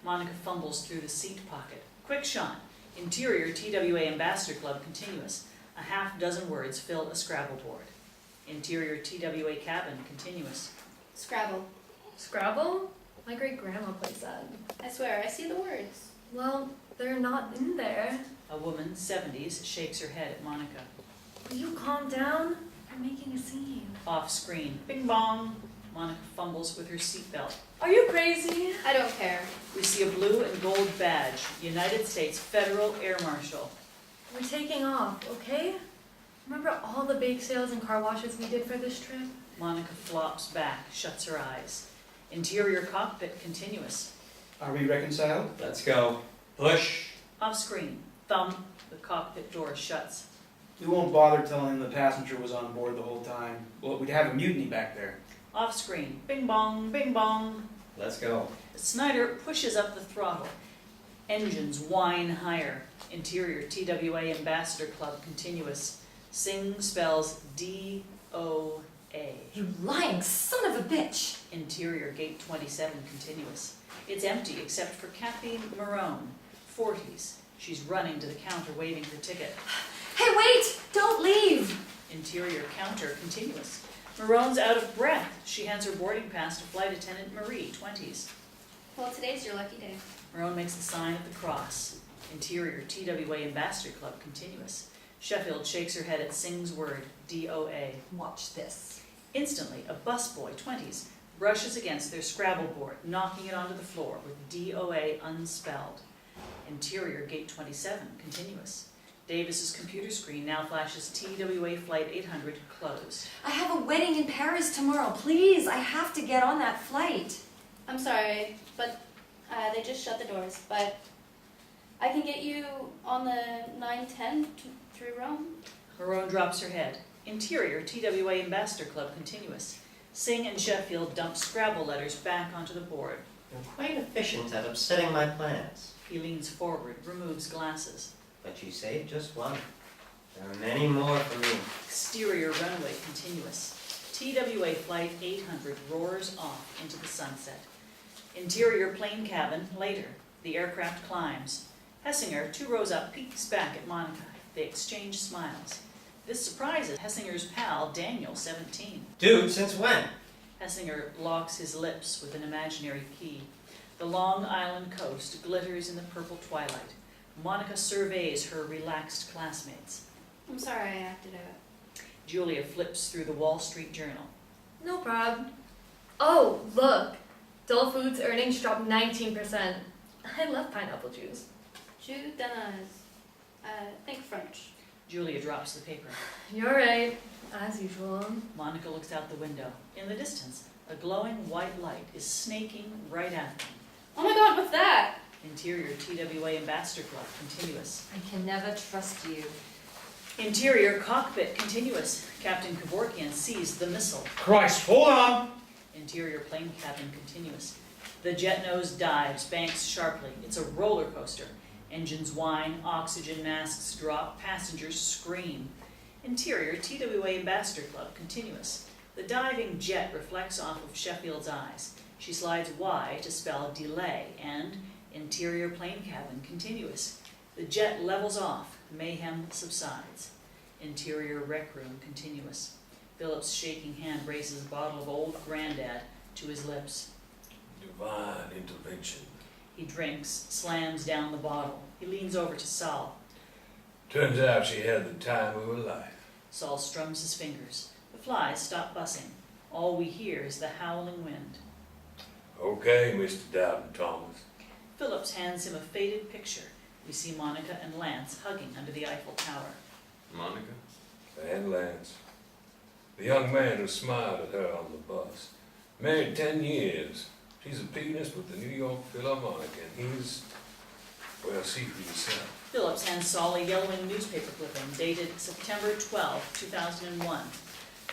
Monica fumbles through the seat pocket. Quick shot. Interior TWA Ambassador Club, continuous. A half dozen words fill a Scrabble board. Interior TWA cabin, continuous. Scrabble. Scrabble? My great-grandma plays that. I swear, I see the words. Well, they're not in there. A woman, 70s, shakes her head at Monica. Will you calm down? You're making a scene. Off screen, bing bong. Monica fumbles with her seatbelt. Are you crazy? I don't care. We see a blue and gold badge, United States Federal Air Marshal. We're taking off, okay? Remember all the bake sales and car washes we did for this trip? Monica flops back, shuts her eyes. Interior cockpit continuous. Are we reconciled? Let's go. Push. Off screen, thump, the cockpit door shuts. We won't bother telling him the passenger was on board the whole time. Well, we'd have a mutiny back there. Off screen, bing bong, bing bong. Let's go. Snyder pushes up the throttle. Engines whine higher. Interior TWA Ambassador Club continuous. Sing spells D-O-A. You lying son of a bitch! Interior gate 27 continuous. It's empty except for Kathy Marone, 40s. She's running to the counter waving her ticket. Hey, wait! Don't leave! Interior counter continuous. Marone's out of breath. She hands her boarding pass to Flight Attendant Marie, 20s. Well, today's your lucky day. Marone makes the sign of the cross. Interior TWA Ambassador Club continuous. Sheffield shakes her head at Singh's word, D-O-A. Watch this. Instantly, a busboy, 20s, brushes against their Scrabble board, knocking it onto the floor with D-O-A unspelled. Interior gate 27 continuous. Davis's computer screen now flashes TWA Flight 800 closed. I have a wedding in Paris tomorrow. Please, I have to get on that flight. I'm sorry, but they just shut the doors. But I can get you on the 9:10 through Rome. Marone drops her head. Interior TWA Ambassador Club continuous. Singh and Sheffield dump Scrabble letters back onto the board. You're quite efficient at upsetting my plans. He leans forward, removes glasses. But you saved just one. There are many more for me. Exterior runway continuous. TWA Flight 800 roars off into the sunset. Interior plane cabin later. The aircraft climbs. Hessinger, 2 rows up, peeks back at Monica. They exchange smiles. This surprises Hessinger's pal, Daniel, 17. Dude, since when? Hessinger locks his lips with an imaginary key. The Long Island coast glitters in the purple twilight. Monica surveys her relaxed classmates. I'm sorry I acted out. Julia flips through the Wall Street Journal. No prob. Oh, look. Dole Foods earnings dropped 19%. I love pineapple juice. Jus d'ananas. Think French. Julia drops the paper. You're right, as usual. Monica looks out the window. In the distance, a glowing white light is snaking right at them. Oh my god, what's that? Interior TWA Ambassador Club continuous. I can never trust you. Interior cockpit continuous. Captain Kevorkian sees the missile. Christ, hold on! Interior plane cabin continuous. The jet nose dives, banks sharply. It's a roller coaster. Engines whine, oxygen masks drop, passengers scream. Interior TWA Ambassador Club continuous. The diving jet reflects off of Sheffield's eyes. She slides Y to spell delay, and interior plane cabin continuous. The jet levels off, mayhem subsides. Interior rec room continuous. Philip's shaking hand raises a bottle of Old Grandad to his lips. Divine intervention. He drinks, slams down the bottle. He leans over to Saul. Turns out she had the time of her life. Saul strums his fingers. The flies stop buzzing. All we hear is the howling wind. Okay, Mr. Doubting Thomas. Phillips hands him a faded picture. We see Monica and Lance hugging under the Eiffel Tower. Monica? And Lance. The young man who smiled at her on the bus. Married 10 years. She's a pianist with the New York Philharmonic, and he's, well, see for yourself. Phillips hands Saul a yellowing newspaper clipping dated September 12, 2001.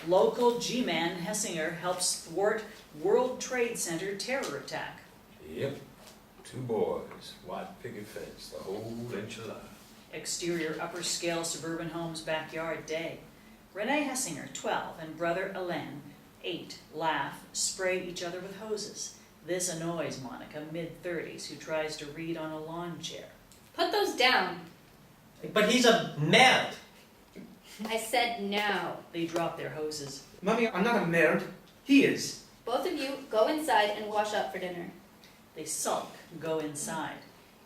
Local G-man Hessinger helps thwart World Trade Center terror attack. Yep. 2 boys, white picket fence, the whole enchilada. Exterior upper scale suburban home's backyard day. Renee Hessinger, 12, and brother Alain, 8, laugh, spray each other with hoses. This annoys Monica, mid-30s, who tries to read on a lawn chair. Put those down. But he's a mad. I said no. They drop their hoses. Mummy, I'm not a merde. He is. Both of you go inside and wash up for dinner. They sulk and go inside.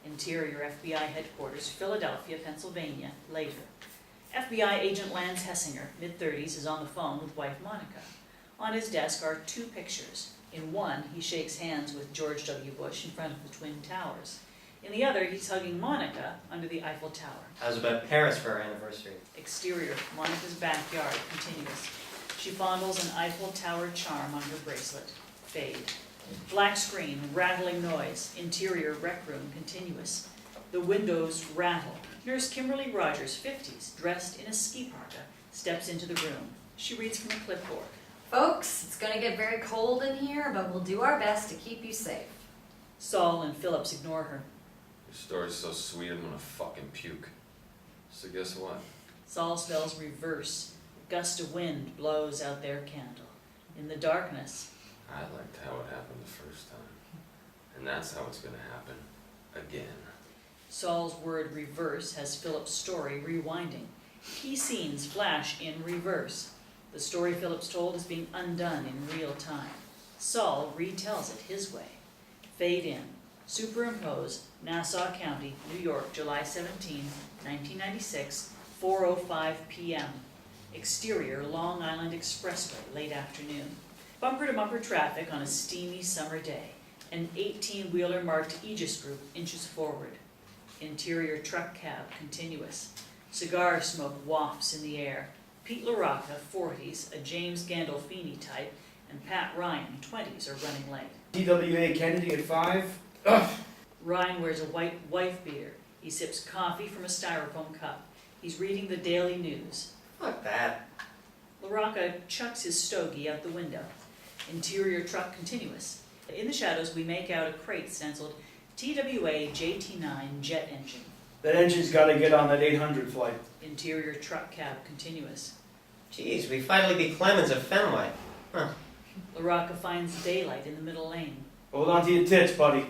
Interior FBI headquarters, Philadelphia, Pennsylvania, later. FBI agent Lance Hessinger, mid-30s, is on the phone with wife Monica. On his desk are 2 pictures. In one, he shakes hands with George W. Bush in front of the Twin Towers. In the other, he's hugging Monica under the Eiffel Tower. How's about Paris for our anniversary? Exterior, Monica's backyard, continuous. She fondles an Eiffel Tower charm on her bracelet. Fade. Black screen, rattling noise. Interior, rec room, continuous. The windows rattle. Nurse Kimberly Rogers, 50s, dressed in a ski parka, steps into the room. She reads from a clipboard. Folks, it's gonna get very cold in here, but we'll do our best to keep you safe. Saul and Phillips ignore her. Your story's so sweet I'm gonna fucking puke. So guess what? Saul spells reverse. A gust of wind blows out their candle. In the darkness, I liked how it happened the first time. And that's how it's gonna happen. Again. Saul's word reverse has Philip's story rewinding. Key scenes flash in reverse. The story Philip's told is being undone in real time. Saul retells it his way. Fade in. Superimpose. Nassau County, New York, July 17, 1996, 4:05 p.m. Exterior, Long Island Expressway, late afternoon. Bumper-to-bumper traffic on a steamy summer day. An 18-wheeler marked Aegis Group inches forward. Interior truck cab, continuous. Cigar smoke wafts in the air. Pete LaRocca, 40s, a James Gandolfini type, and Pat Ryan, 20s, are running late. TWA Kennedy at 5. Ugh. Ryan wears a white wife beater. He sips coffee from a styrofoam cup. He's reading the Daily News. Fuck that. LaRocca chucks his stogie out the window. Interior truck continuous. In the shadows, we make out a crate stenciled TWA JT9 jet engine. That engine's got to get on that 800 flight. Interior truck cab continuous. Geez, we finally beat Clemens at Fenway. Huh. LaRocca finds daylight in the middle lane. Hold on to your tits, buddy.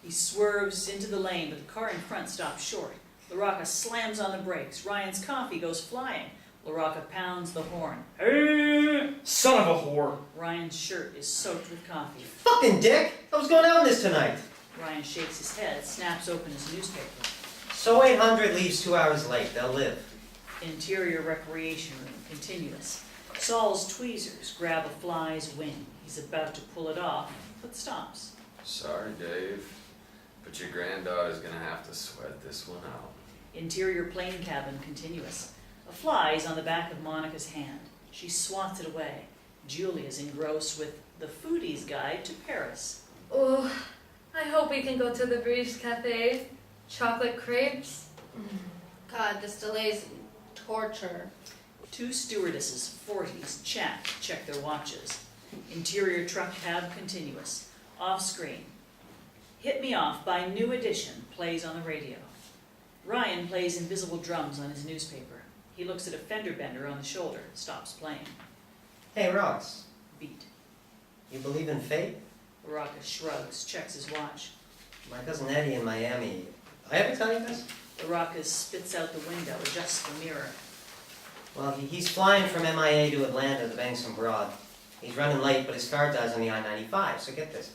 He swerves into the lane, but the car in front stops short. LaRocca slams on the brakes. Ryan's coffee goes flying. LaRocca pounds the horn. Hey, son of a whore. Ryan's shirt is soaked with coffee. Fucking dick! I was going out on this tonight. Ryan shakes his head, snaps open his newspaper. So 800 leaves 2 hours late. They'll live. Interior recreation room, continuous. Saul's tweezers grab a fly's wing. He's about to pull it off, but stops. Sorry, Dave. But your granddaughter's gonna have to sweat this one out. Interior plane cabin, continuous. A fly is on the back of Monica's hand. She swats it away. Julia's engrossed with The Foodie's Guide to Paris. Oh, I hope we can go to the British Cafe. Chocolate crepes. God, this delay's torture. Two stewardesses, 40s, check their watches. Interior truck cab, continuous. Off screen. Hit Me Off by New Edition plays on the radio. Ryan plays invisible drums on his newspaper. He looks at a fender bender on the shoulder, stops playing. Hey, Rox, Beat. you believe in fate? LaRocca shrugs, checks his watch. My cousin Eddie in Miami. I ever tell you this? LaRocca spits out the window, adjusts the mirror. Well, he's flying from MIA to Atlanta to bang some broad. He's running late, but his car dies on the I-95, so get this.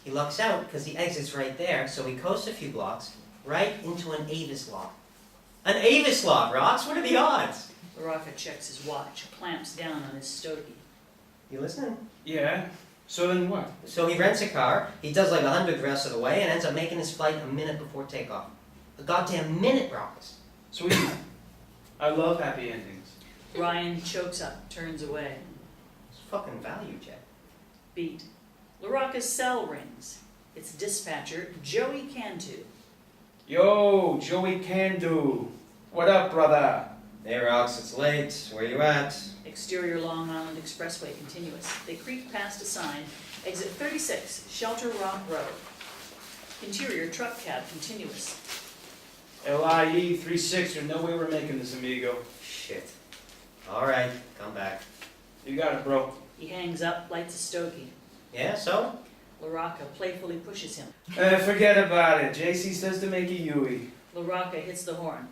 He lucks out because the exit's right there, so he coasts a few blocks right into an Avis lock. An Avis lock, Rox? What are the odds? LaRocca checks his watch, clamps down on his stogie. You listening? Yeah. So then what? So he rents a car, he does like 100 the rest of the way, and ends up making his flight a minute before takeoff. A goddamn minute, Rox. Sweet. I love happy endings. Ryan chokes up, turns away. It's fucking value jet. Beat. LaRocca's cell rings. It's dispatcher Joey Cantu. Yo, Joey Can-Do. What up, brother? Hey, Rox, it's late. Where you at? Exterior Long Island Expressway, continuous. They creep past a sign. Exit 36, Shelter Rock Road. Interior truck cab, continuous. LIE 36, there's no way we're making this, amigo. Shit. Alright, come back. You got it, bro. He hangs up, lights a stogie. Yeah, so? LaRocca playfully pushes him. Forget about it. JC says to make a Yui. LaRocca hits the horn.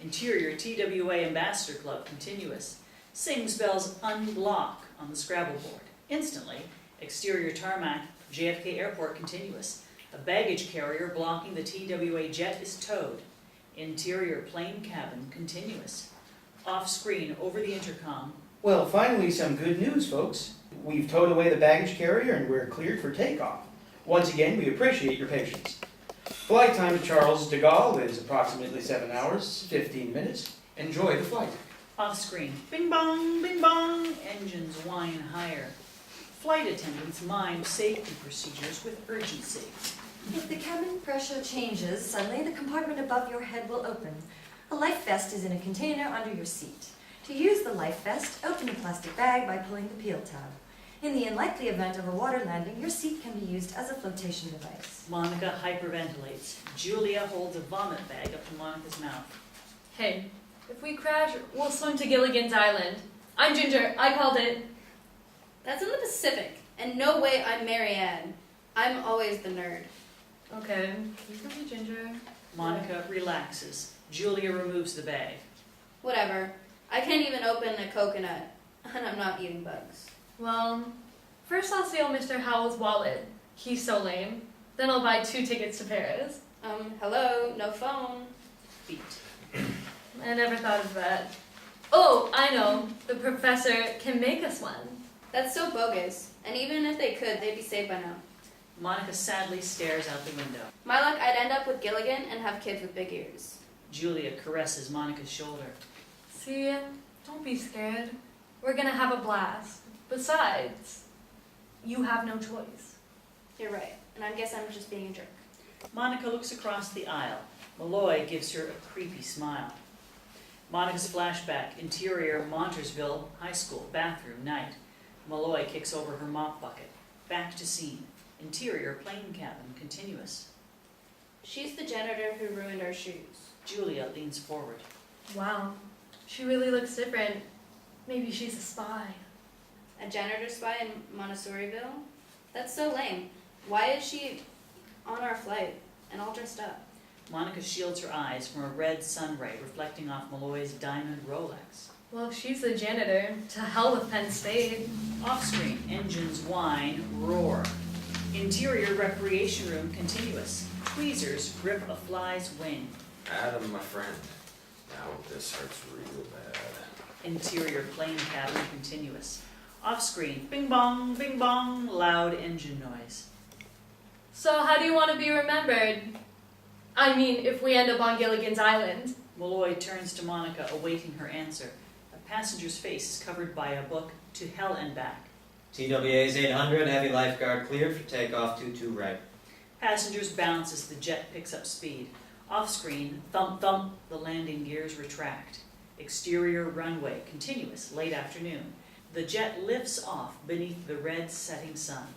Interior TWA Ambassador Club, continuous. Sings bells unblock on the Scrabble board. Instantly, exterior tarmac, JFK Airport, continuous. A baggage carrier blocking the TWA jet is towed. Interior plane cabin, continuous. Off screen, over the intercom. Well, finally some good news, folks. We've towed away the baggage carrier and we're cleared for takeoff. Once again, we appreciate your patience. Flight time to Charles de Gaulle is approximately 7 hours, 15 minutes. Enjoy the flight. Off screen, bing bong, engines whine higher. Flight attendants mime safety procedures with urgency. If the cabin pressure changes, suddenly the compartment above your head will open. A life vest is in a container under your seat. To use the life vest, open the plastic bag by pulling the peel tab. In the unlikely event of a water landing, your seat can be used as a flotation device. Monica hyperventilates. Julia holds a vomit bag up to Monica's mouth. Hey, if we crash, we'll swim to Gilligan's Island. I'm Ginger. I called it. That's in the Pacific, and no way I'm Marianne. I'm always the nerd. Okay, you can be Ginger. Monica relaxes. Julia removes the bag. Whatever. I can't even open a coconut, and I'm not eating bugs. Well, first I'll steal Mr. Howell's wallet. He's so lame. Then I'll buy 2 tickets to Paris. Hello, no phone. Feet. I never thought of that. Oh, I know. The professor can make us one. That's so bogus, and even if they could, they'd be saved by now. Monica sadly stares out the window. My luck, I'd end up with Gilligan and have kids with big ears. Julia caresses Monica's shoulder. See, don't be scared. We're gonna have a blast. Besides, you have no choice. You're right, and I guess I'm just being a jerk. Monica looks across the aisle. Malloy gives her a creepy smile. Monica's flashback, interior Montersville High School, bathroom, night. Malloy kicks over her mop bucket. Back to scene. Interior plane cabin, continuous. She's the janitor who ruined our shoes. Julia leans forward. Wow, she really looks different. Maybe she's a spy. A janitor spy in Montessoriville? That's so lame. Why is she on our flight and all dressed up? Monica shields her eyes from a red sun ray reflecting off Malloy's diamond Rolex. Well, if she's the janitor, to hell with Penn State. Off-screen, engines whine, roar. Interior recreation room, continuous. Tweezers grip a fly's wing. Adam, my friend. Now this hurts real bad. Interior plane cabin, continuous. Off-screen, bing bong, loud engine noise. So how do you want to be remembered? I mean, if we end up on Gilligan's Island. Malloy turns to Monica, awaiting her answer. A passenger's face is covered by a book, To Hell and Back. TWA's 800, heavy lifeguard cleared for takeoff 22 right. Passengers bounce as the jet picks up speed. Off-screen, thump thump, the landing gears retract. Exterior runway, continuous, late afternoon. The jet lifts off beneath the red setting sun.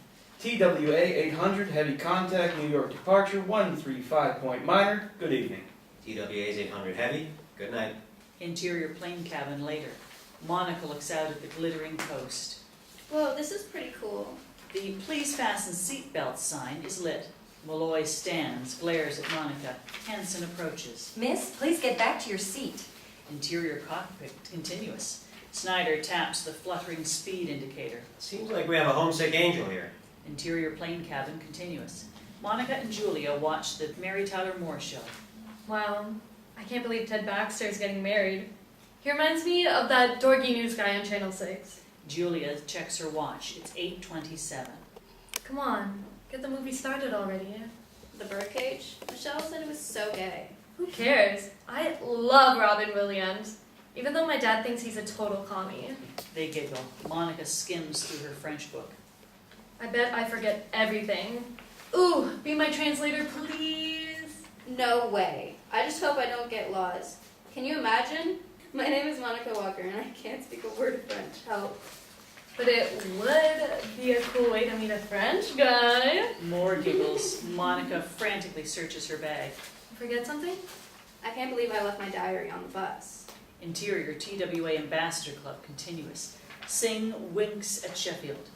TWA 800, heavy contact, New York departure, 135 point minor. Good evening. TWA's 800 heavy, good night. Interior plane cabin later. Monica looks out at the glittering coast. Whoa, this is pretty cool. The Please Fasten Seatbelts sign is lit. Malloy stands, glares at Monica. Henson approaches. Miss, please get back to your seat. Interior cockpit continuous. Snyder taps the fluttering speed indicator. Seems like we have a homesick angel here. Interior plane cabin continuous. Monica and Julia watch the Mary Tyler Moore Show. Wow, I can't believe Ted Baxter's getting married. He reminds me of that dorky news guy on Channel 6. Julia checks her watch. It's 8:27. Come on, get the movie started already. The birdcage? Michelle said it was so gay. Who cares? I love Robin Williams, even though my dad thinks he's a total commie. They giggle. Monica skims through her French book. I bet I forget everything. Ooh, be my translator, please. No way. I just hope I don't get lost. Can you imagine? My name is Monica Walker and I can't speak a word of French. Help. But it would be a cool way to meet a French guy. More giggles. Monica frantically searches her bag. Forget something? I can't believe I left my diary on the bus. Interior TWA Ambassador Club continuous. Sing winks at Sheffield.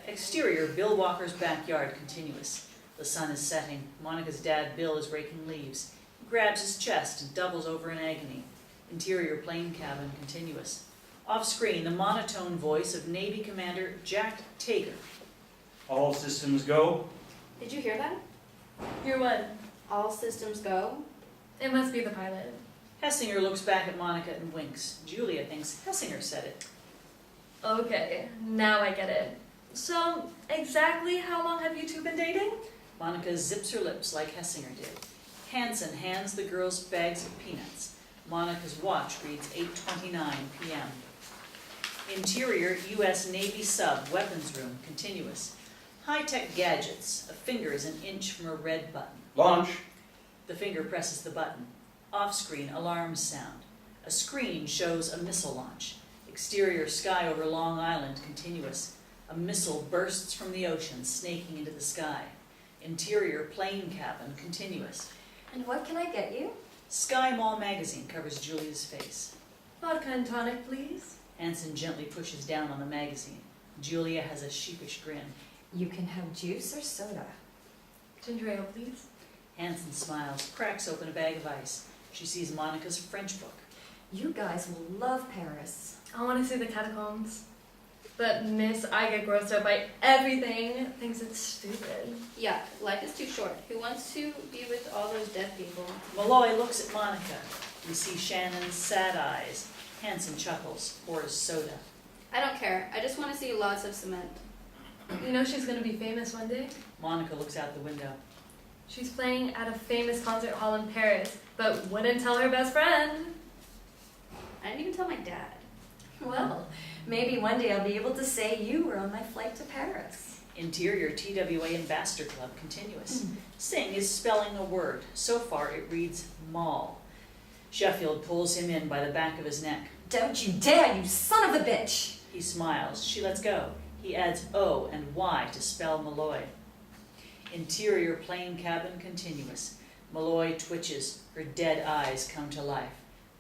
Exterior Bill Walker's backyard continuous. The sun is setting. Monica's dad Bill is raking leaves. He grabs his chest and doubles over in agony. Interior plane cabin continuous. Off screen, the monotone voice of Navy Commander Jack Tager. All systems go. Did you hear that? You're what? All systems go? It must be the pilot. Hessinger looks back at Monica and winks. Julia thinks Hessinger said it. Okay, now I get it. So, exactly how long have you two been dating? Monica zips her lips like Hessinger did. Hansen hands the girls bags of peanuts. Monica's watch reads 8:29 p.m. Interior U.S. Navy sub weapons room continuous. High-tech gadgets. A finger is an inch from a red button. Launch. The finger presses the button. Off-screen alarms sound. A screen shows a missile launch. Exterior sky over Long Island continuous. A missile bursts from the ocean, snaking into the sky. Interior plane cabin continuous. And what can I get you? Sky Mall magazine covers Julia's face. Vodka and tonic, please. Hansen gently pushes down on the magazine. Julia has a sheepish grin. You can have juice or soda. Ginger ale, please. Hansen smiles, cracks open a bag of ice. She sees Monica's French book. You guys will love Paris. I want to see the catacombs. But Miss, I get grossed out by everything. Thinks it's stupid. Yeah, life is too short. Who wants to be with all those dead people? Malloy looks at Monica. We see Shannon's sad eyes. Hansen chuckles, pours soda. I don't care. I just want to see lots of cement. You know she's going to be famous one day? Monica looks out the window. She's playing at a famous concert hall in Paris, but wouldn't tell her best friend. I didn't even tell my dad. Well, maybe one day I'll be able to say you were on my flight to Paris. Interior TWA Ambassador Club continuous. Singh is spelling a word. So far it reads mall. Sheffield pulls him in by the back of his neck. Don't you dare, you son of a bitch! He smiles. She lets go. He adds O and Y to spell Malloy. Interior plane cabin continuous. Malloy twitches. Her dead eyes come to life.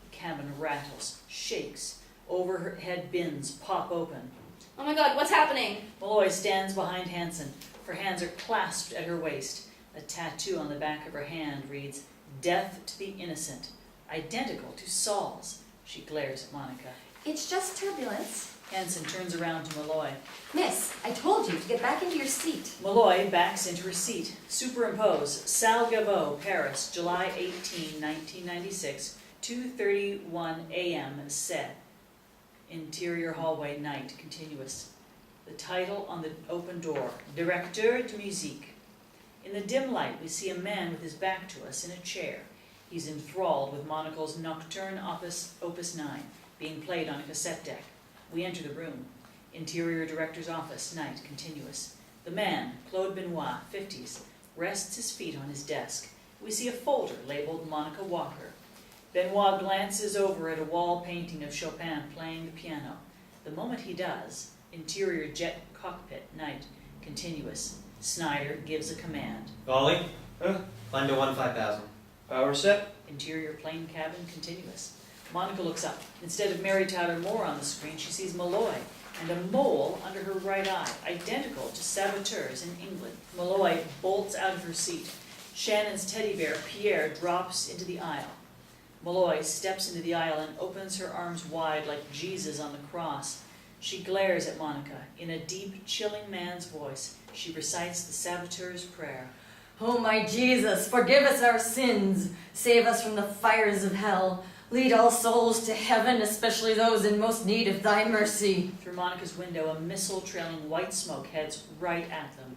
The cabin rattles, shakes. Overhead bins pop open. Oh my god, what's happening? Malloy stands behind Hansen. Her hands are clasped at her waist. A tattoo on the back of her hand reads, "Death to the innocent," identical to Saul's. She glares at Monica. It's just turbulence. Hansen turns around to Malloy. Miss, I told you to get back into your seat. Malloy backs into her seat. Superimpose. Salle Gaveau, Paris, July 18, 1996, 2:31 a.m. Set. Interior hallway, night, continuous. The title on the open door, Directeur de Musique. In the dim light, we see a man with his back to us in a chair. He's enthralled with Monocle's Nocturne Opus 9, being played on a cassette deck. We enter the room. Interior director's office, night, continuous. The man, Claude Benoit, 50s, rests his feet on his desk. We see a folder labeled Monica Walker. Benoit glances over at a wall painting of Chopin playing the piano. The moment he does, interior jet cockpit, night, continuous. Snyder gives a command. Golly, Huh? climb to 15,000. Power set. Interior plane cabin, continuous. Monica looks up. Instead of Mary Tyler Moore on the screen, she sees Malloy and a mole under her right eye, identical to saboteurs in England. Malloy bolts out of her seat. Shannon's teddy bear, Pierre, drops into the aisle. Malloy steps into the aisle and opens her arms wide like Jesus on the cross. She glares at Monica. In a deep, chilling man's voice, she recites the saboteur's prayer. Oh my Jesus, forgive us our sins. Save us from the fires of hell. Lead all souls to heaven, especially those in most need of thy mercy. Through Monica's window, a missile trailing white smoke heads right at them.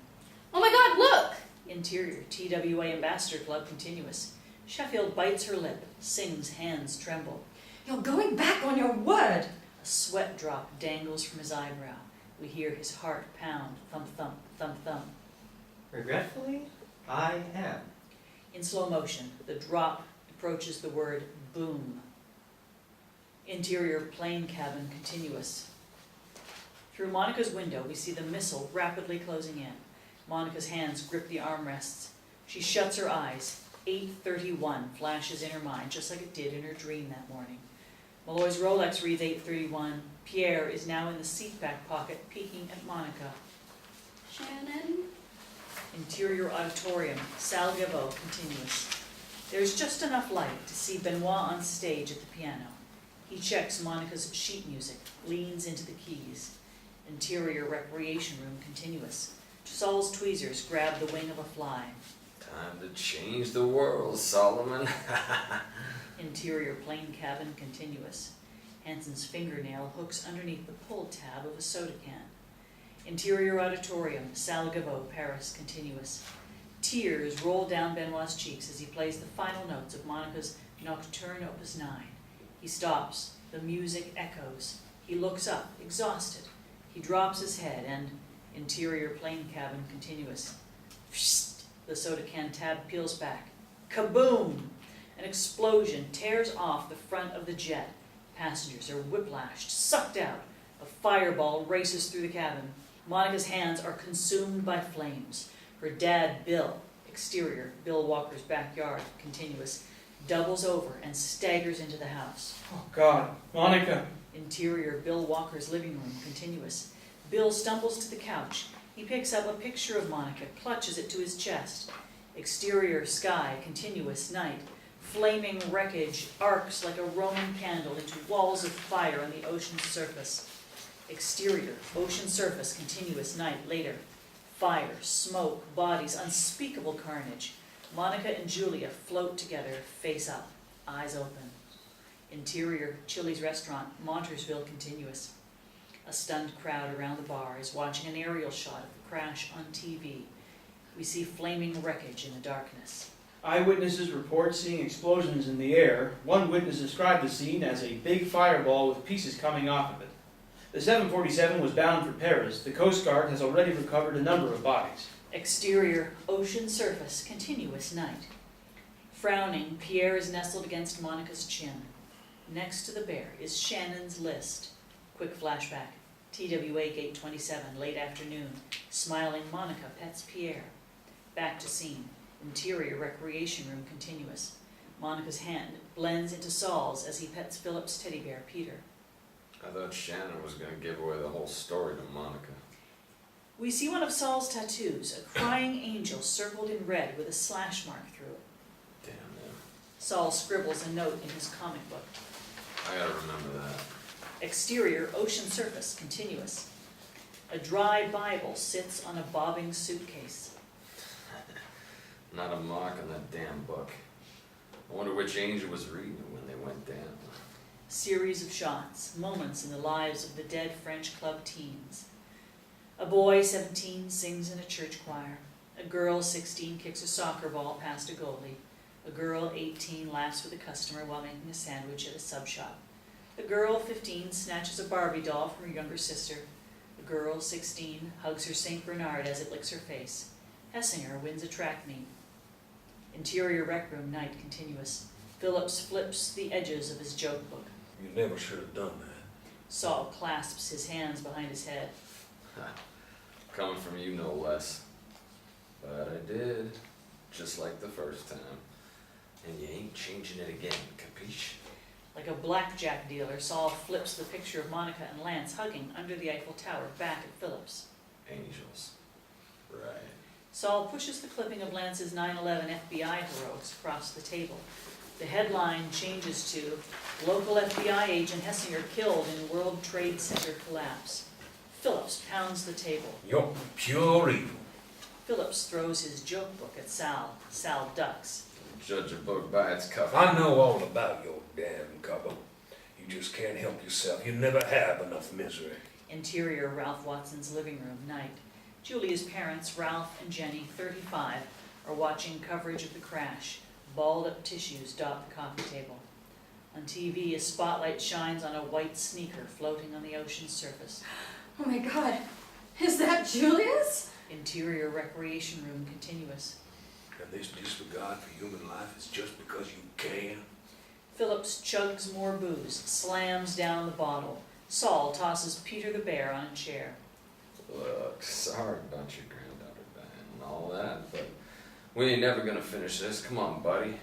Oh my god, look! Interior, TWA Ambassador Club, continuous. Sheffield bites her lip. Singh's hands tremble. You're going back on your word. A sweat drop dangles from his eyebrow. We hear his heart pound, thump, thump, thump, thump. Regretfully, I am. In slow motion, the drop approaches the word boom. Interior plane cabin continuous. Through Monica's window, we see the missile rapidly closing in. Monica's hands grip the armrests. She shuts her eyes. 8:31 flashes in her mind, just like it did in her dream that morning. Malloy's Rolex reads 8:31. Pierre is now in the seat back pocket, peeking at Monica. Shannon? Interior auditorium, Salle Gaveau, continuous. There's just enough light to see Benoit on stage at the piano. He checks Monica's sheet music, leans into the keys. Interior recreation room, continuous. Saul's tweezers grab the wing of a fly. Time to change the world, Solomon. Interior plane cabin, continuous. Hansen's fingernail hooks underneath the pull tab of a soda can. Interior auditorium, Salle Gaveau, Paris, continuous. Tears roll down Benoit's cheeks as he plays the final notes of Monica's Nocturne Opus 9. He stops. The music echoes. He looks up, exhausted. He drops his head and, interior plane cabin continuous. Psst, the soda can tab peels back. Kaboom! An explosion tears off the front of the jet. Passengers are whiplashed, sucked out. A fireball races through the cabin. Monica's hands are consumed by flames. Her dad, Bill, exterior, Bill Walker's backyard, continuous, doubles over and staggers into the house. Oh, God. Monica. Interior, Bill Walker's living room, continuous. Bill stumbles to the couch. He picks up a picture of Monica, clutches it to his chest. Exterior, sky, continuous, night. Flaming wreckage arcs like a Roman candle into walls of fire on the ocean's surface. Exterior, ocean surface, continuous, night, later. Fire, smoke, bodies, unspeakable carnage. Monica and Julia float together, face up, eyes open. Interior, Chili's restaurant, Montersville, continuous. A stunned crowd around the bar is watching an aerial shot of the crash on TV. We see flaming wreckage in the darkness. Eyewitnesses report seeing explosions in the air. One witness described the scene as a big fireball with pieces coming off of it. The 747 was bound for Paris. The Coast Guard has already recovered a number of bodies. Exterior, ocean surface, continuous, night. Frowning, Pierre is nestled against Monica's chin. Next to the bear is Shannon's list. Quick flashback. TWA Gate 27, late afternoon. Smiling Monica pets Pierre. Back to scene. Interior recreation room continuous. Monica's hand blends into Saul's as he pets Philip's teddy bear, Peter. I thought Shannon was going to give away the whole story to Monica. We see one of Saul's tattoos, a crying angel circled in red with a slash mark through it. Damn them. Saul scribbles a note in his comic book. I gotta remember that. Exterior, ocean surface, continuous. A dry Bible sits on a bobbing suitcase. Not a mark on that damn book. I wonder which angel was reading it when they went down. Series of shots, moments in the lives of the dead French club teens. A boy, 17, sings in a church choir. A girl, 16, kicks a soccer ball past a goalie. A girl, 18, laughs with a customer while making a sandwich at a sub shop. A girl, 15, snatches a Barbie doll from her younger sister. A girl, 16, hugs her St. Bernard as it licks her face. Hessinger wins a track meet. Interior rec room, night, continuous. Phillips flips the edges of his joke book. You never should have done that. Saul clasps his hands behind his head. Coming from you, no less. But I did, just like the first time. And you ain't changing it again, capiche? Like a blackjack dealer, Saul flips the picture of Monica and Lance hugging under the Eiffel Tower back at Phillips. Angels. Right. Saul pushes the clipping of Lance's 9/11 FBI heroics across the table. The headline changes to, Local FBI agent Hessinger killed in World Trade Center collapse. Phillips pounds the table. You're pure evil. Phillips throws his joke book at Sal. Sal ducks. Judge a book by its cover. I know all about your damn cover. You just can't help yourself. You never have enough misery. Interior Ralph Watson's living room, night. Julia's parents, Ralph and Jenny, 35, are watching coverage of the crash. Balled up tissues dot the coffee table. On TV, a spotlight shines on a white sneaker floating on the ocean's surface. Oh my God, is that Julia's? Interior recreation room, continuous. And this disregard for human life is just because you can. Phillips chugs more booze, slams down the bottle. Saul tosses Peter the bear on a chair. Look, sorry about your granddaughter dying and all that, but we ain't never gonna finish this. Come on, buddy.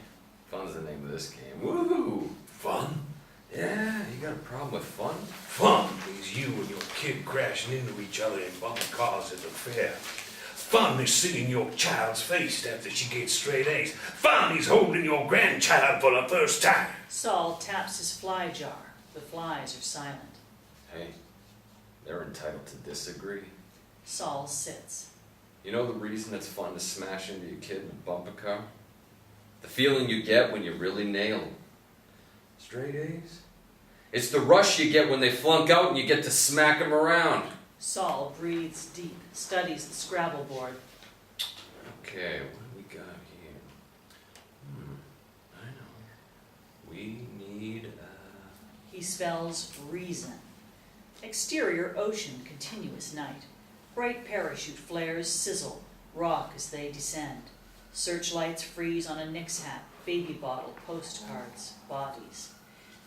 Fun's the name of this game. Woohoo! Fun? Yeah, you got a problem with fun? Fun is you and your kid crashing into each other in bumper cars at the fair. Fun is seeing your child's face after she gets straight A's. Fun is holding your grandchild for the first time. Saul taps his fly jar. The flies are silent. Hey, they're entitled to disagree. Saul sits. You know the reason it's fun to smash into your kid in a bumper car? The feeling you get when you really nail them. Straight A's? It's the rush you get when they flunk out and you get to smack them around. Saul breathes deep, studies the Scrabble board. Okay, what do got here? I know. We need, He spells reason. Exterior ocean, continuous night. Bright parachute flares sizzle, rock as they descend. Searchlights freeze on a Nix hat, baby bottle, postcards, bodies.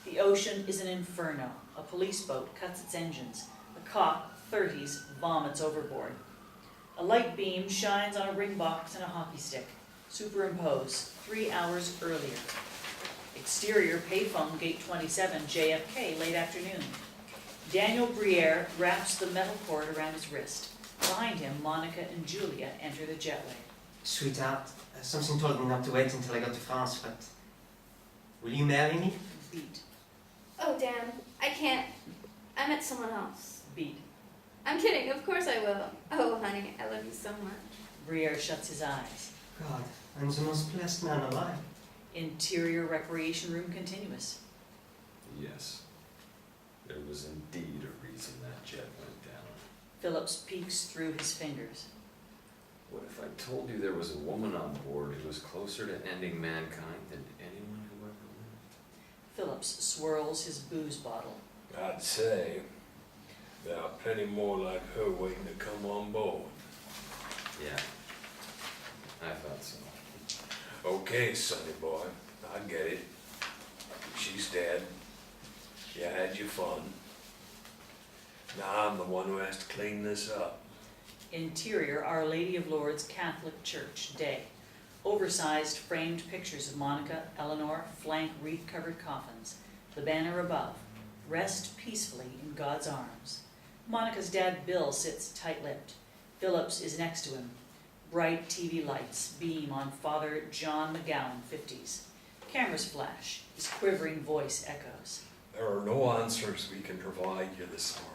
The ocean is an inferno. A police boat cuts its engines. A cop, 30s, vomits overboard. A light beam shines on a ring box and a hockey stick. Superimpose, 3 hours earlier. Exterior payphone, gate 27, JFK, late afternoon. Daniel Briere wraps the metal cord around his wrist. Behind him, Monica and Julia enter the jetway. Sweetheart, something told me not to wait until I got to France, but will you marry me? Beat, Oh, Dan, I can't. I met someone else. beat. I'm kidding, of course I will. Oh, honey, I love you so much. Briere shuts his eyes. God, I'm the most blessed man alive. Interior recreation room, continuous. Yes. There was indeed a reason that jet went down. Phillips peeks through his fingers. what if I told you there was a woman on board who was closer to ending mankind than anyone who ever lived? Phillips swirls his booze bottle. I'd say there are plenty more like her waiting to come on board. Yeah. I thought so. Okay, sonny boy, I get it. She's dead. You had your fun. Now I'm the one who has to clean this up. Interior, Our Lady of Lourdes Catholic Church, day. Oversized framed pictures of Monica, Eleanor, flank wreath-covered coffins. The banner above, rest peacefully in God's arms. Monica's dad, Bill, sits tight-lipped. Phillips is next to him. Bright TV lights beam on Father John McGowan, 50s. Cameras flash. His quivering voice echoes. There are no answers we can provide you this morning.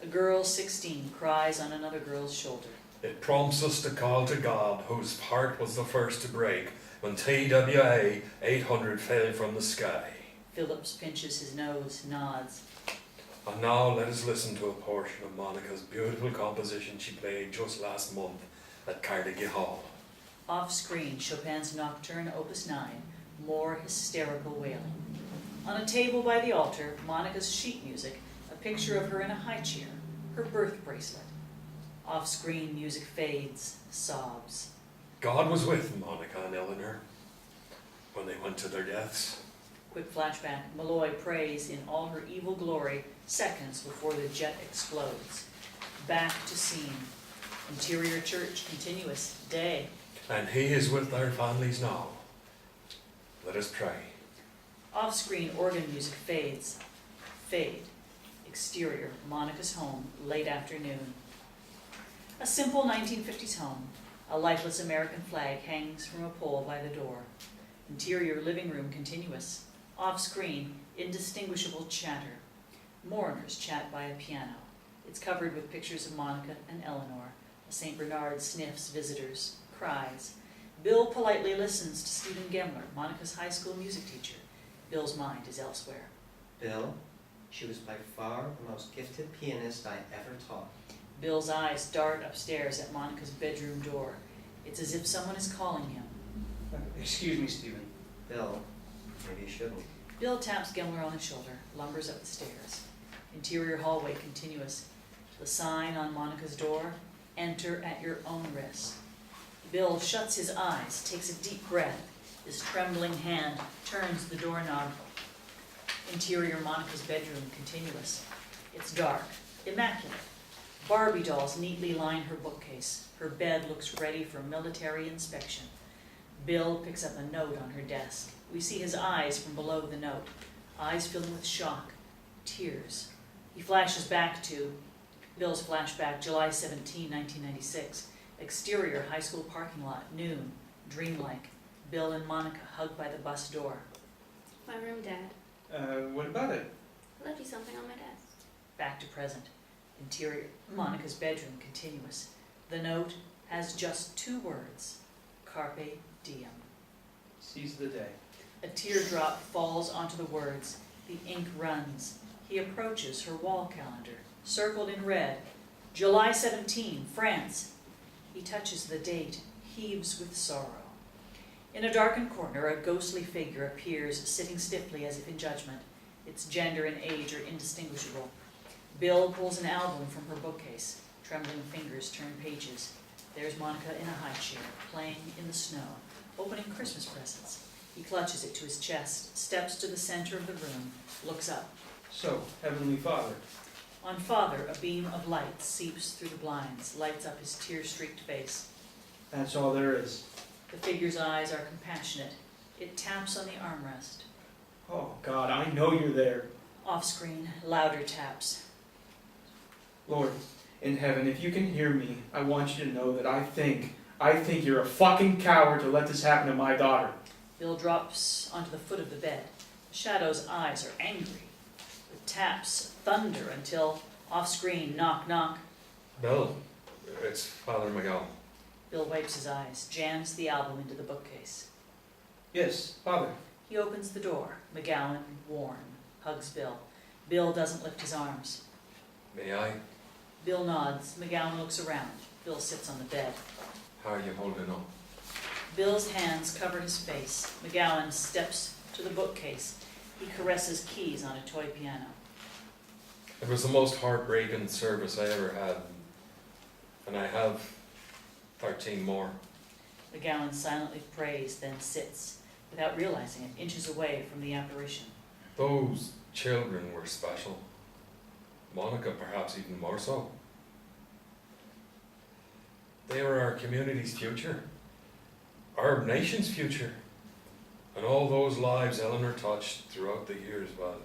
A girl, 16, cries on another girl's shoulder. It prompts us to call to God, whose heart was the first to break when TWA 800 fell from the sky. Phillips pinches his nose, nods. And now let us listen to a portion of Monica's beautiful composition she played just last month at Carnegie Hall. Off-screen, Chopin's Nocturne, Opus 9, more hysterical wailing. On a table by the altar, Monica's sheet music, a picture of her in a high chair, her birth bracelet. Off-screen, music fades, sobs. God was with Monica and Eleanor when they went to their deaths. Quick flashback, Malloy prays in all her evil glory seconds before the jet explodes. Back to scene. Interior church, continuous, day. And he is with their families now. Let us pray. Off-screen, organ music fades. Fade. Exterior, Monica's home, late afternoon. A simple 1950s home. A lifeless American flag hangs from a pole by the door. Interior living room, continuous. Off-screen, indistinguishable chatter. Mourners chat by a piano. It's covered with pictures of Monica and Eleanor. A St. Bernard sniffs visitors, cries. Bill politely listens to Stephen Gemler, Monica's high school music teacher. Bill's mind is elsewhere. Bill, she was by far the most gifted pianist I ever taught. Bill's eyes dart upstairs at Monica's bedroom door. It's as if someone is calling him. Excuse me, Stephen. Bill, maybe you shouldn't. Bill taps Gemler on the shoulder, lumbers up the stairs. Interior hallway, continuous. The sign on Monica's door, enter at your own risk. Bill shuts his eyes, takes a deep breath. His trembling hand turns the doorknob. Interior Monica's bedroom, continuous. It's dark, immaculate. Barbie dolls neatly line her bookcase. Her bed looks ready for military inspection. Bill picks up a note on her desk. We see his eyes from below the note, eyes filling with shock, tears. He flashes back to Bill's flashback, July 17, 1996. Exterior high school parking lot, noon, dreamlike. Bill and Monica hugged by the bus door. My room, Dad. What about it? I left you something on my desk. Back to present. Interior, Monica's bedroom, continuous. The note has just 2 words, carpe diem. Seize the day. A teardrop falls onto the words. The ink runs. He approaches her wall calendar, circled in red. July 17, France. He touches the date. heaves with sorrow. In a darkened corner, a ghostly figure appears, sitting stiffly as if in judgment. Its gender and age are indistinguishable. Bill pulls an album from her bookcase. Trembling fingers turn pages. There's Monica in a high chair, playing in the snow, opening Christmas presents. He clutches it to his chest, steps to the center of the room, looks up. So, Heavenly Father, On Father, a beam of light seeps through the blinds, lights up his tear-streaked face. that's all there is. The figure's eyes are compassionate. It taps on the armrest. Oh, God, I know you're there. Off-screen, louder taps. Lord, in heaven, if you can hear me, I want you to know that I think you're a fucking coward to let this happen to my daughter. Bill drops onto the foot of the bed. The shadow's eyes are angry. The taps thunder until, off-screen, knock, knock. Bill, it's Father McGowan. Bill wipes his eyes, jams the album into the bookcase. Yes, Father. He opens the door. McGowan, warm, hugs Bill. Bill doesn't lift his arms. May I? Bill nods. McGowan looks around. Bill sits on the bed. How are you holding up? Bill's hands cover his face. McGowan steps to the bookcase. He caresses keys on a toy piano. It was the most heartbreaking service I ever had, and I have 13 more. McGowan silently prays, then sits, without realizing it, inches away from the apparition. Those children were special. Monica perhaps even more so. They were our community's future, our nation's future, and all those lives Eleanor touched throughout the years, but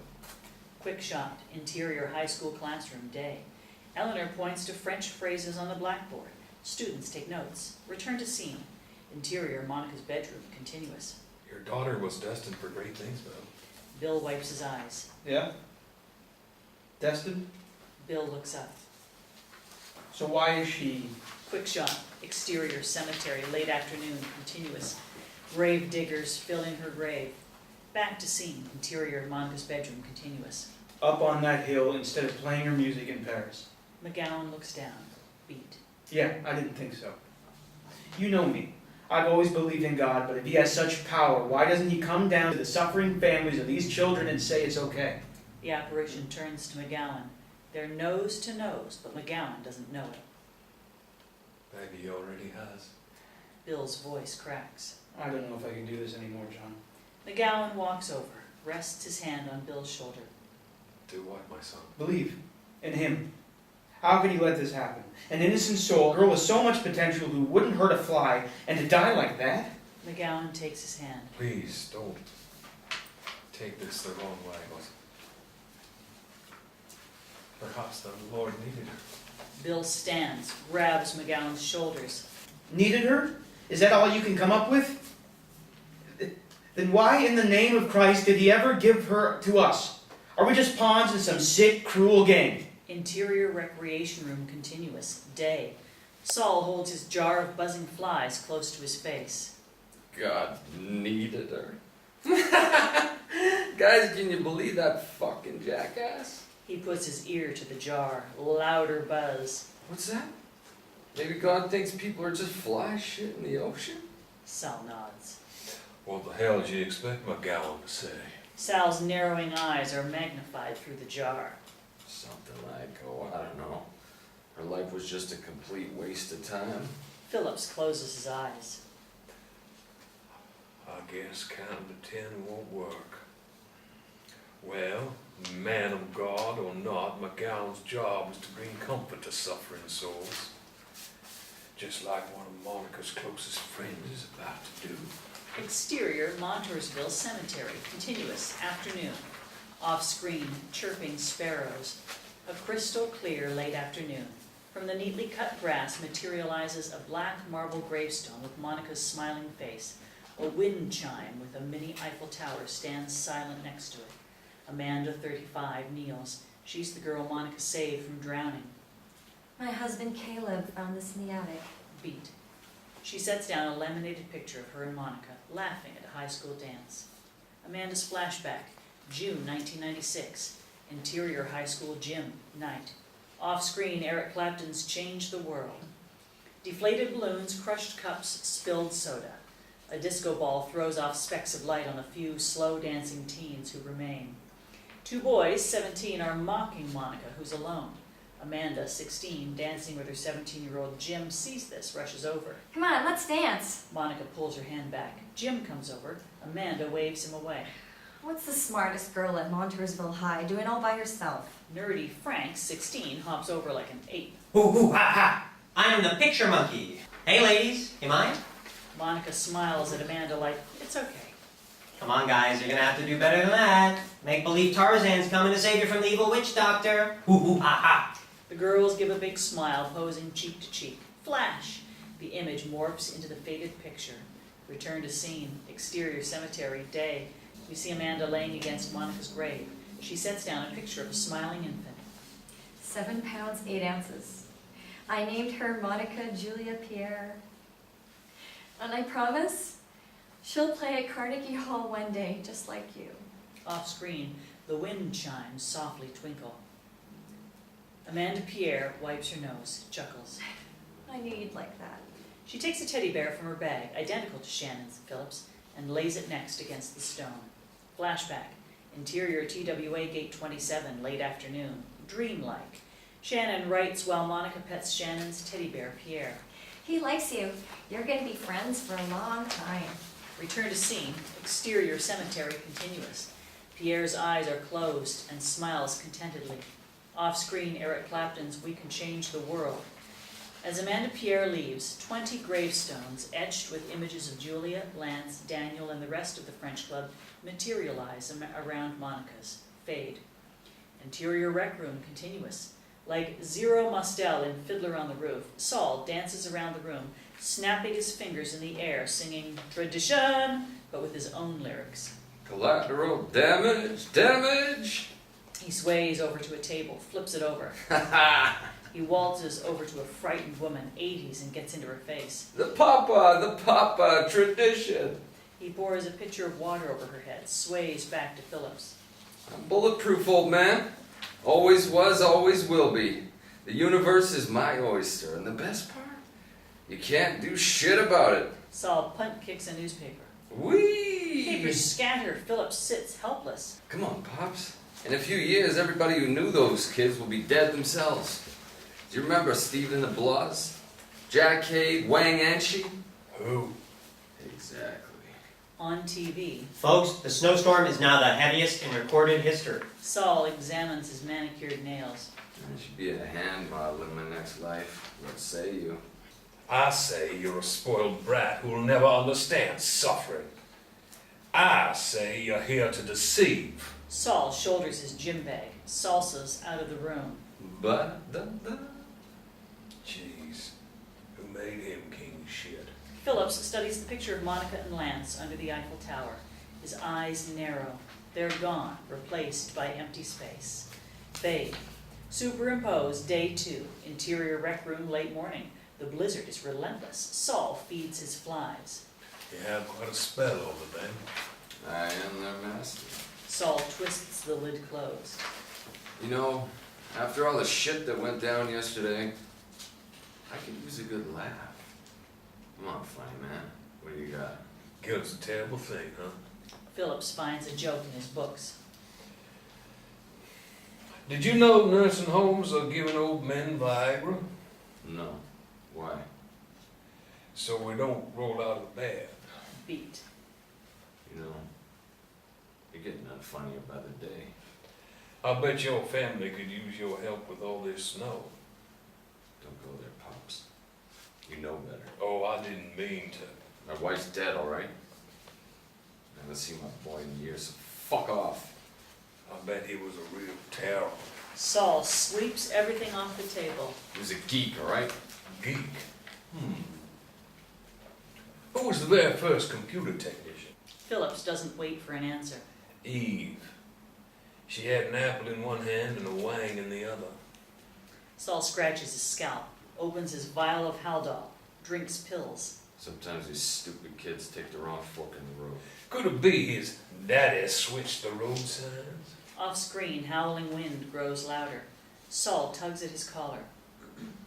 Quick shot, interior high school classroom, day. Eleanor points to French phrases on the blackboard. Students take notes. Return to scene. Interior, Monica's bedroom, continuous. your daughter was destined for great things, Bill. Bill wipes his eyes. Yeah? Destined? Bill looks up. So why is she... Quick shot, exterior, cemetery, late afternoon, continuous. Grave diggers filling her grave. Back to scene, interior, Monica's bedroom, continuous. up on that hill instead of playing her music in Paris? McGowan looks down. Beat. Yeah, I didn't think so. You know me. I've always believed in God, but if he has such power, why doesn't he come down to the suffering families of these children and say it's okay? The apparition turns to McGowan. They're nose to nose, but McGowan doesn't know it. Maybe he already has. Bill's voice cracks. I don't know if I can do this anymore, John. McGowan walks over, rests his hand on Bill's shoulder. Do what, my son? Believe in him. How could he let this happen? An innocent soul, a girl with so much potential who wouldn't hurt a fly, and to die like that? McGowan takes his hand. Please, don't take this the wrong way, but perhaps the Lord needed her. Bill stands, grabs McGowan's shoulders. Needed her? Is that all you can come up with? Then why in the name of Christ did he ever give her to us? Are we just pawns in some sick, cruel game? Interior recreation room continuous. Day. Saul holds his jar of buzzing flies close to his face. God needed her. Guys, can you believe that fucking jackass? He puts his ear to the jar. Louder buzz. What's that? Maybe God thinks people are just fly shit in the ocean? Sal nods. What the hell did you expect McGowan to say? Sal's narrowing eyes are magnified through the jar. Something like, oh, I don't know. Her life was just a complete waste of time. Phillips closes his eyes. I guess counting to 10 won't work. Well, man of God or not, McGowan's job is to bring comfort to suffering souls. Just like one of Monica's closest friends is about to do. Exterior, Montoursville Cemetery. Continuous. Afternoon. Off-screen, chirping sparrows. A crystal clear late afternoon. From the neatly cut grass materializes a black marble gravestone with Monica's smiling face. A wind chime with a mini Eiffel Tower stands silent next to it. Amanda, 35, kneels. She's the girl Monica saved from drowning. My husband Caleb found this in the attic. Beat. She sets down a laminated picture of her and Monica, laughing at a high school dance. Amanda's flashback, June 1996. Interior high school gym, night. Off-screen, Eric Clapton's Change the World. Deflated balloons, crushed cups, spilled soda. A disco ball throws off specks of light on the few slow-dancing teens who remain. Two boys, 17, are mocking Monica, who's alone. Amanda, 16, dancing with her 17-year-old Jim, sees this, rushes over. Come on, let's dance. Monica pulls her hand back. Jim comes over. Amanda waves him away. What's the smartest girl at Montoursville High doing all by herself? Nerdy Frank, 16, hops over like an ape. Hoo hoo ha ha! I am the picture monkey. Hey ladies, you mind? Monica smiles at Amanda like, it's okay. Come on guys, you're gonna have to do better than that. Make believe Tarzan's coming to save you from the evil witch doctor. Hoo hoo ha ha! The girls give a big smile, posing cheek to cheek. Flash! The image morphs into the faded picture. Return to scene. Exterior cemetery. Day. We see Amanda laying against Monica's grave. She sets down a picture of a smiling infant. 7 pounds, 8 ounces. I named her Monica Julia Pierre. And I promise she'll play at Carnegie Hall one day, just like you. Off screen, the wind chimes softly twinkle. Amanda Pierre wipes her nose, chuckles. I knew you'd like that. She takes a teddy bear from her bag, identical to Shannon's Phillips, and lays it next against the stone. Flashback. Interior TWA Gate 27, late afternoon. Dreamlike. Shannon writes while Monica pets Shannon's teddy bear, Pierre. He likes you. You're going to be friends for a long time. Return to scene. Exterior cemetery continuous. Pierre's eyes are closed and smiles contentedly. Off-screen, Eric Clapton's We Can Change the World. As Amanda Pierre leaves, 20 gravestones etched with images of Julia, Lance, Daniel, and the rest of the French Club materialize around Monica's. Fade. Interior rec room continuous. Like Zero Mostel in Fiddler on the Roof, Saul dances around the room, snapping his fingers in the air, singing Tradition, but with his own lyrics. Collateral damage, damage! He sways over to a table, flips it over. He waltzes over to a frightened woman, 80s, and gets into her face. The Papa, tradition! He pours a pitcher of water over her head, sways back to Phillips. I'm bulletproof, old man. Always was, always will be. The universe is my oyster, and the best part? You can't do shit about it. Saul punt kicks a newspaper. Whee! Papers scatter. Phillips sits helpless. Come on, Pops. In a few years, everybody who knew those kids will be dead themselves. Do you remember Stephen the Bloss? Jack Cade, Wang Anshi? Who? Exactly. On TV, Folks, the snowstorm is now the heaviest in recorded history. Saul examines his manicured nails. I should be a hand model in my next life. What say you? I say you're a spoiled brat who'll never understand suffering. I say you're here to deceive. Saul shoulders his gym bag, salsas out of the room. Ba-da-da. Jeez, who made him king shit? Phillips studies the picture of Monica and Lance under the Eiffel Tower. His eyes narrow. They're gone, replaced by empty space. Fade. Superimposed, day 2. Interior rec room, late morning. The blizzard is relentless. Saul feeds his flies. You have quite a spell over them. I am their master. Saul twists the lid closed. You know, after all the shit that went down yesterday, I could use a good laugh. Come on, funny man. What do you got? Guilt's a terrible thing, huh? Phillips finds a joke in his books. Did you know nursing homes are giving old men Viagra? No. Why? So we don't roll out of bed. Beat. You know, you're getting unfunnier by the day. I bet your family could use your help with all this snow. Don't go there, Pops. You know better. Oh, I didn't mean to. My wife's dead, all right? I haven't seen my boy in years, so fuck off. I bet he was a real terror. Saul sweeps everything off the table. He was a geek, all right? Geek. Who was the very first computer technician? Phillips doesn't wait for an answer. Eve. She had an apple in one hand and a wang in the other. Saul scratches his scalp, opens his vial of Haldol, drinks pills. Sometimes these stupid kids take the wrong fork in the road. Could it be his daddy switched the road signs? Off screen, howling wind grows louder. Saul tugs at his collar.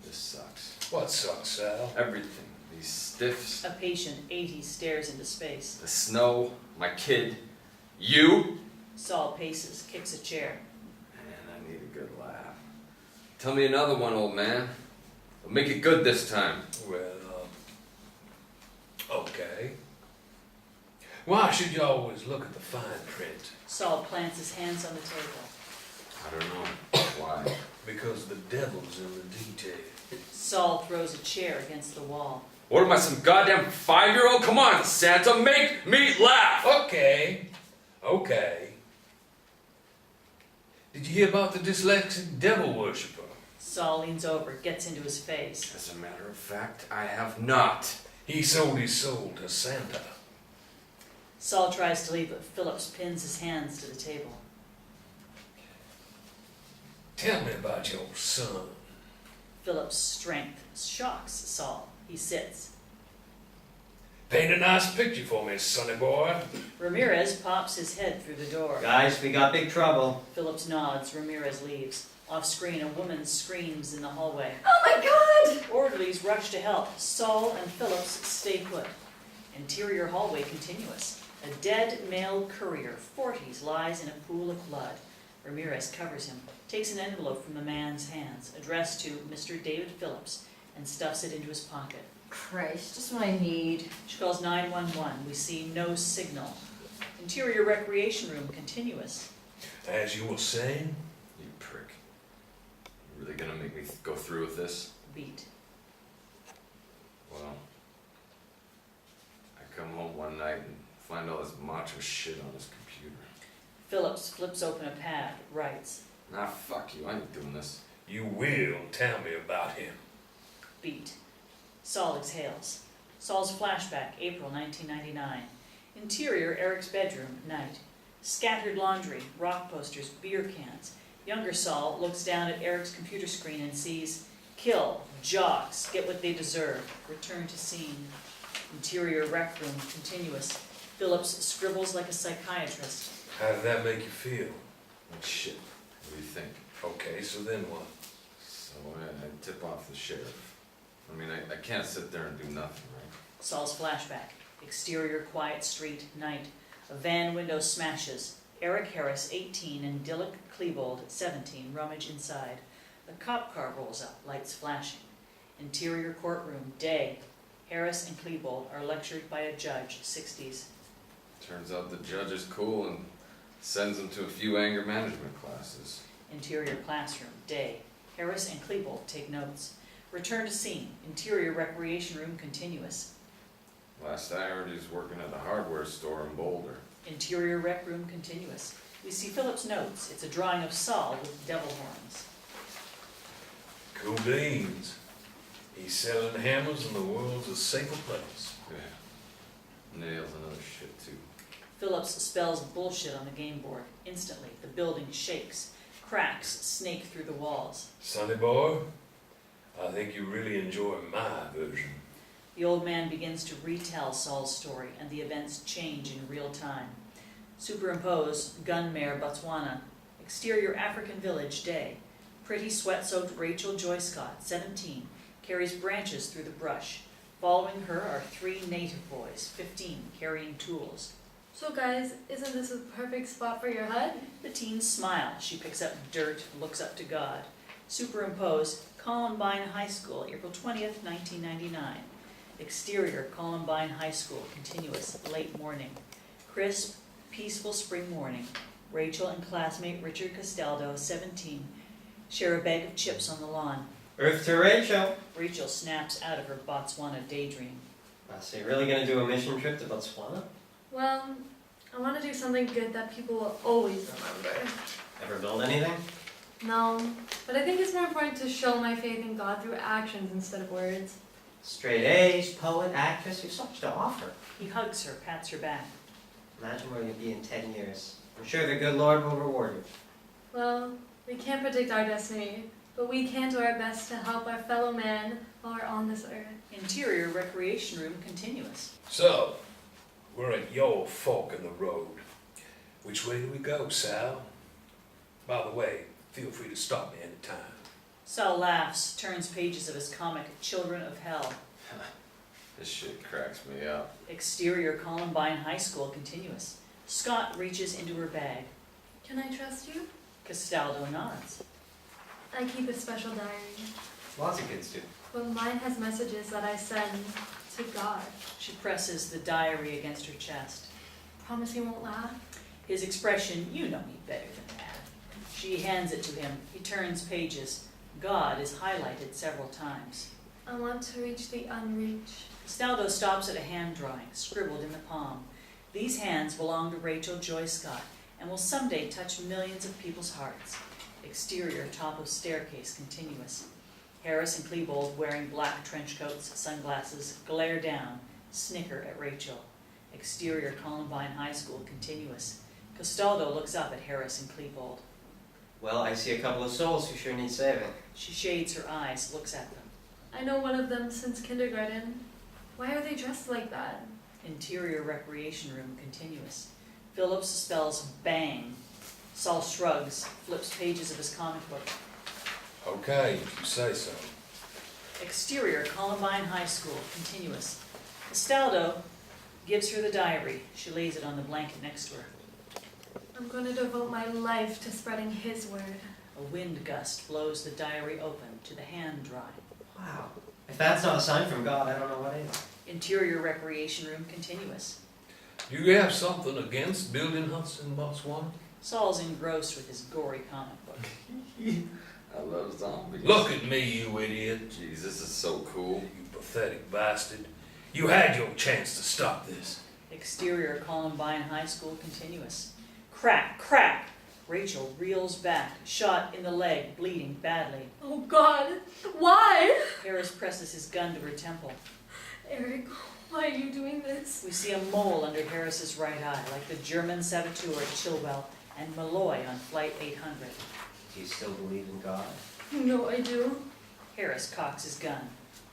This sucks. What sucks, Sal? Everything. These stiffs, A patient 80 stares into space. the snow, my kid, you. Saul paces, kicks a chair. Man, I need a good laugh. Tell me another one, old man. But make it good this time. Well, okay. Why should you always look at the fine print? Saul plants his hands on the table. I don't know. Why? Because the devil's in the detail. Saul throws a chair against the wall. What am I, some goddamn 5-year-old? Come on, Santa, make me laugh! Okay. Did you hear about the dyslexic devil worshipper? Saul leans over, gets into his face. As a matter of fact, I have not. He sold his soul to Santa. Saul tries to leave, but Phillips pins his hands to the table. Tell me about your son. Phillips' strength shocks Saul. He sits. Paint a nice picture for me, sonny boy. Ramirez pops his head through the door. Guys, we got big trouble. Phillips nods. Ramirez leaves. Off screen, a woman screams in the hallway. Oh my God! Orderlies rush to help. Saul and Phillips stay put. Interior hallway continuous. A dead male courier, 40s, lies in a pool of blood. Ramirez covers him, takes an envelope from the man's hands, addressed to Mr. David Phillips, and stuffs it into his pocket. Christ, just what I need. She calls 911. We see no signal. Interior recreation room continuous. As you were saying, You prick. You really gonna make me go through with this? Beat. Well, I come home one night and find all this macho shit on his computer. Phillips flips open a pad, writes. Nah, fuck you, I ain't doing this. you will tell me about him. Beat. Saul exhales. Saul's flashback, April 1999. Interior, Eric's bedroom, night. Scattered laundry, rock posters, beer cans. Younger Saul looks down at Eric's computer screen and sees, kill, jocks, get what they deserve. Return to scene. Interior rec room, continuous. Phillips scribbles like a psychiatrist. How did that make you feel? Like shit. What do you think? Okay, so then what? So I tip off the sheriff. I mean, I can't sit there and do nothing, right? Saul's flashback. Exterior, quiet street, night. A van window smashes. Eric Harris, 18, and Dillick Klebold, 17, rummage inside. A cop car rolls up, lights flashing. Interior courtroom, day. Harris and Klebold are lectured by a judge, 60s. Turns out the judge is cool and sends them to a few anger management classes. Interior classroom, day. Harris and Klebold take notes. Return to scene. Interior recreation room, continuous. Last I heard, he was working at a hardware store in Boulder. Interior rec room, continuous. We see Phillips' notes. It's a drawing of Saul with devil horns. Cool beans. He's selling hammers and the world's a safer place. Yeah. Nails and other shit, too. Phillips spells bullshit on the game board. Instantly, the building shakes. Cracks snake through the walls. Sonny boy, I think you really enjoy my version. The old man begins to retell Saul's story, and the events change in real time. Superimpose, Gunmare, Botswana. Exterior African village, day. Pretty sweat-soaked Rachel Joy Scott, 17, carries branches through the brush. Following her are 3 native boys, 15, carrying tools. So guys, isn't this a perfect spot for your hut? The teens smile. She picks up dirt, looks up to God. Superimpose, Columbine High School, April 20th, 1999. Exterior, Columbine High School, continuous, late morning. Crisp, peaceful spring morning. Rachel and classmate Richard Castaldo, 17, share a bag of chips on the lawn. Earth to Rachel. Rachel snaps out of her Botswana daydream. So you're really gonna do a mission trip to Botswana? Well, I want to do something good that people will always remember. Ever build anything? No, but I think it's more important to show my faith in God through actions instead of words. Straight A's, poet, actress, you've so much to offer. He hugs her, pats her back. Imagine where you'll be in 10 years. I'm sure the good Lord will reward you. Well, we can't predict our destiny, but we can do our best to help our fellow man while we're on this earth. Interior recreation room continuous. So, we're at your fork in the road. Which way do we go, Sal? By the way, feel free to stop me anytime. Sal laughs, turns pages of his comic Children of Hell. This shit cracks me up. Exterior Columbine High School continuous. Scott reaches into her bag. Can I trust you? Castaldo nods. I keep a special diary. Lots of kids do. Well, mine has messages that I send to God. She presses the diary against her chest. Promise you won't laugh? His expression, you know me better than that. She hands it to him. He turns pages. God is highlighted several times. I want to reach the unreached. Castaldo stops at a hand drawing, scribbled in the palm. These hands belong to Rachel Joy Scott and will someday touch millions of people's hearts. Exterior top of staircase continuous. Harris and Klebold, wearing black trench coats, sunglasses, glare down, snicker at Rachel. Exterior Columbine High School continuous. Castaldo looks up at Harris and Klebold. Well, I see a couple of souls who sure need saving. She shades her eyes, looks at them. I know one of them since kindergarten. Why are they dressed like that? Interior recreation room continuous. Phillips spells bang. Saul shrugs, flips pages of his comic book. Okay, if you say so. Exterior Columbine High School continuous. Castaldo gives her the diary. She lays it on the blanket next to her. I'm going to devote my life to spreading his word. A wind gust blows the diary open to the hand drawing. Wow. If that's not a sign from God, I don't know what is. Interior recreation room continuous. Do you have something against building huts in Botswana? Saul's engrossed with his gory comic book. I love zombies. Look at me, you idiot. Jeez, this is so cool. You pathetic bastard. You had your chance to stop this. Exterior Columbine High School continuous. Crack, crack! Rachel reels back, shot in the leg, bleeding badly. Oh God, why? Harris presses his gun to her temple. Eric, why are you doing this? We see a mole under Harris's right eye, like the German saboteur at Chilwell and Malloy on Flight 800. Do you still believe in God? No, I do. Harris cocks his gun.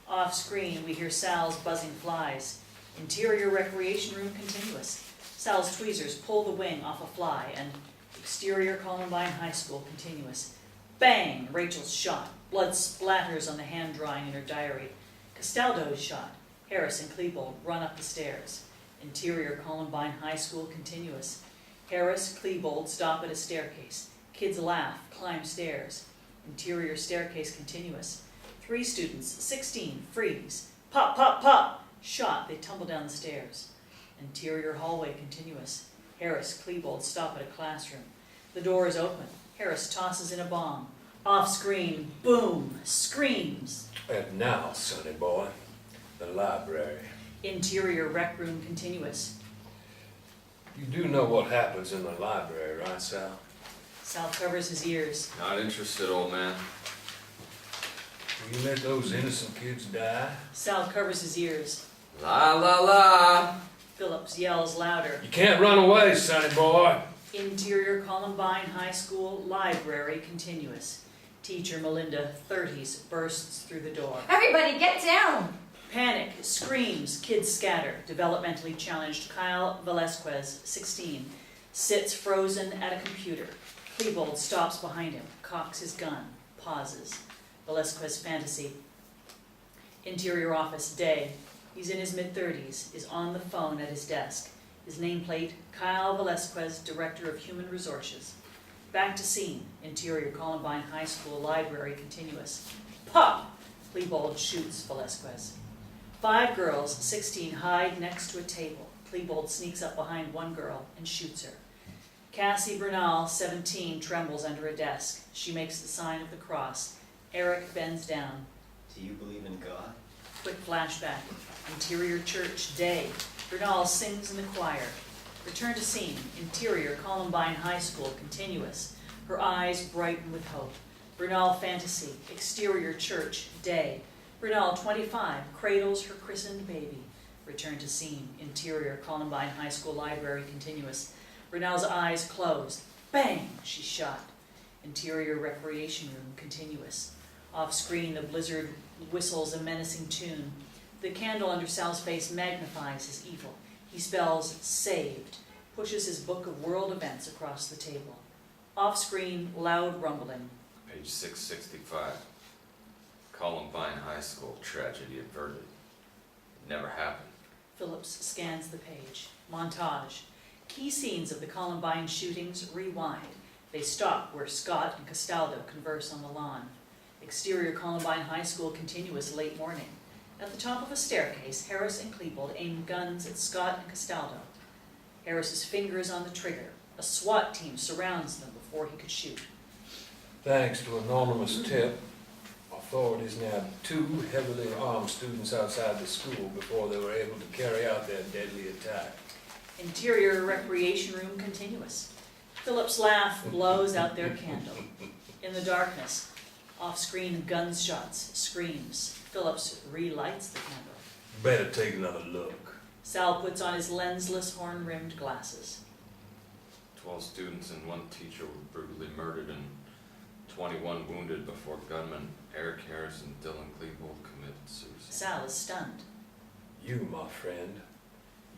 Off screen, we hear Sal's buzzing flies. Interior recreation room continuous. Sal's tweezers pull the wing off a fly, and exterior Columbine High School continuous. Bang! Rachel's shot. Blood splatters on the hand drawing in her diary. Castaldo is shot. Harris and Klebold run up the stairs. Interior Columbine High School continuous. Harris, Klebold stop at a staircase. Kids laugh, climb stairs. Interior staircase continuous. 3 students, 16, freeze. Pop, pop, pop! Shot, they tumble down the stairs. Interior hallway continuous. Harris, Klebold stop at a classroom. The door is open. Harris tosses in a bomb. Off screen, boom, screams. And now, sonny boy, the library. Interior rec room continuous. You do know what happens in the library, right, Sal? Sal covers his ears. Not interested, old man. Will you let those innocent kids die? Sal covers his ears. La la la. Phillips yells louder. You can't run away, sonny boy. Interior Columbine High School library continuous. Teacher Melinda, 30s, bursts through the door. Everybody get down! Panic, screams, kids scatter. Developmentally challenged Kyle Velasquez, 16, sits frozen at a computer. Klebold stops behind him, cocks his gun, pauses. Velasquez fantasy. Interior office, day. He's in his mid-30s, is on the phone at his desk. His nameplate, Kyle Velasquez, Director of Human Resources. Back to scene, interior Columbine High School library continuous. Pop! Klebold shoots Velasquez. 5 girls, 16, hide next to a table. Klebold sneaks up behind one girl and shoots her. Cassie Bernal, 17, trembles under a desk. She makes the sign of the cross. Eric bends down. Do you believe in God? Quick flashback. Interior church, day. Bernal sings in the choir. Return to scene. Interior Columbine High School, continuous. Her eyes brighten with hope. Bernal fantasy. Exterior church, day. Bernal, 25, cradles her christened baby. Return to scene. Interior Columbine High School library, continuous. Bernal's eyes closed. Bang! She's shot. Interior recreation room, continuous. Off screen, the blizzard whistles a menacing tune. The candle under Sal's face magnifies his evil. He spells saved, pushes his book of world events across the table. Off screen, loud rumbling. Page 665. Columbine High School tragedy averted. It never happened. Phillips scans the page. Montage. Key scenes of the Columbine shootings rewind. They stop where Scott and Castaldo converse on the lawn. Exterior Columbine High School continuous late morning. At the top of a staircase, Harris and Klebold aim guns at Scott and Castaldo. Harris's finger is on the trigger. A SWAT team surrounds them before he could shoot. Thanks to an anonymous tip, authorities nabbed 2 heavily armed students outside the school before they were able to carry out their deadly attack. Interior recreation room continuous. Phillips' laugh blows out their candle. In the darkness, off-screen gunshots, screams. Phillips relights the candle. Better take another look. Sal puts on his lensless, horn-rimmed glasses. 12 students and 1 teacher were brutally murdered and 21 wounded before gunmen Eric Harris and Dylan Klebold committed suicide. Sal is stunned. You, my friend,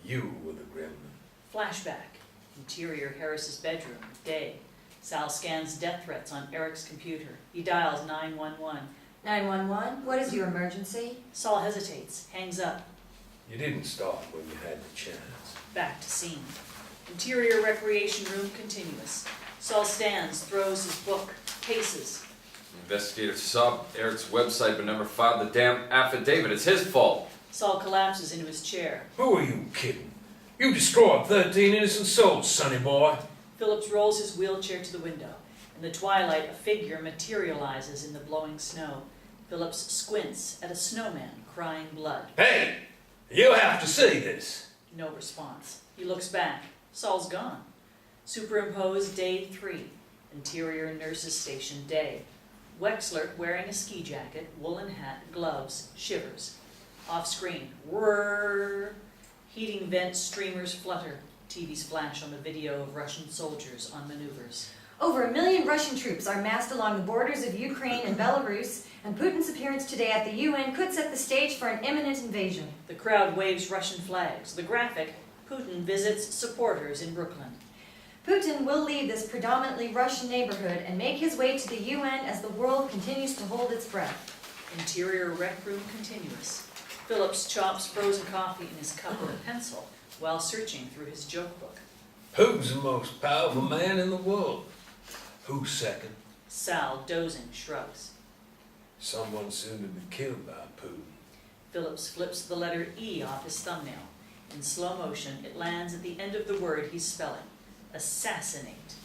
you were the gremlin. Flashback. Interior Harris's bedroom. Day. Sal scans death threats on Eric's computer. He dials 911. 911, what is your emergency? Saul hesitates, hangs up. You didn't start when you had the chance. Back to scene. Interior recreation room continuous. Saul stands, throws his book, paces. Investigators saw Eric's website but never filed the damn affidavit. It's his fault. Saul collapses into his chair. Who are you kidding? You destroyed 13 innocent souls, sonny boy. Phillips rolls his wheelchair to the window. In the twilight, a figure materializes in the blowing snow. Phillips squints at a snowman crying blood. Hey, you have to see this. No response. He looks back. Saul's gone. Superimposed day 3. Interior nurses station day. Wexler wearing a ski jacket, woolen hat, gloves, shivers. Off screen. Whirr. Heating vent streamers flutter. TVs flash on the video of Russian soldiers on maneuvers. Over 1 million Russian troops are massed along the borders of Ukraine and Belarus, and Putin's appearance today at the UN could set the stage for an imminent invasion. The crowd waves Russian flags. The graphic, Putin visits supporters in Brooklyn. Putin will leave this predominantly Russian neighborhood and make his way to the UN as the world continues to hold its breath. Interior rec room continuous. Phillips chops frozen coffee in his cup with a pencil while searching through his joke book. Who's the most powerful man in the world? Who's second? Sal, dozing, shrugs. Someone soon to be killed by Putin. Phillips flips the letter E off his thumbnail. In slow motion, it lands at the end of the word he's spelling. Assassinate.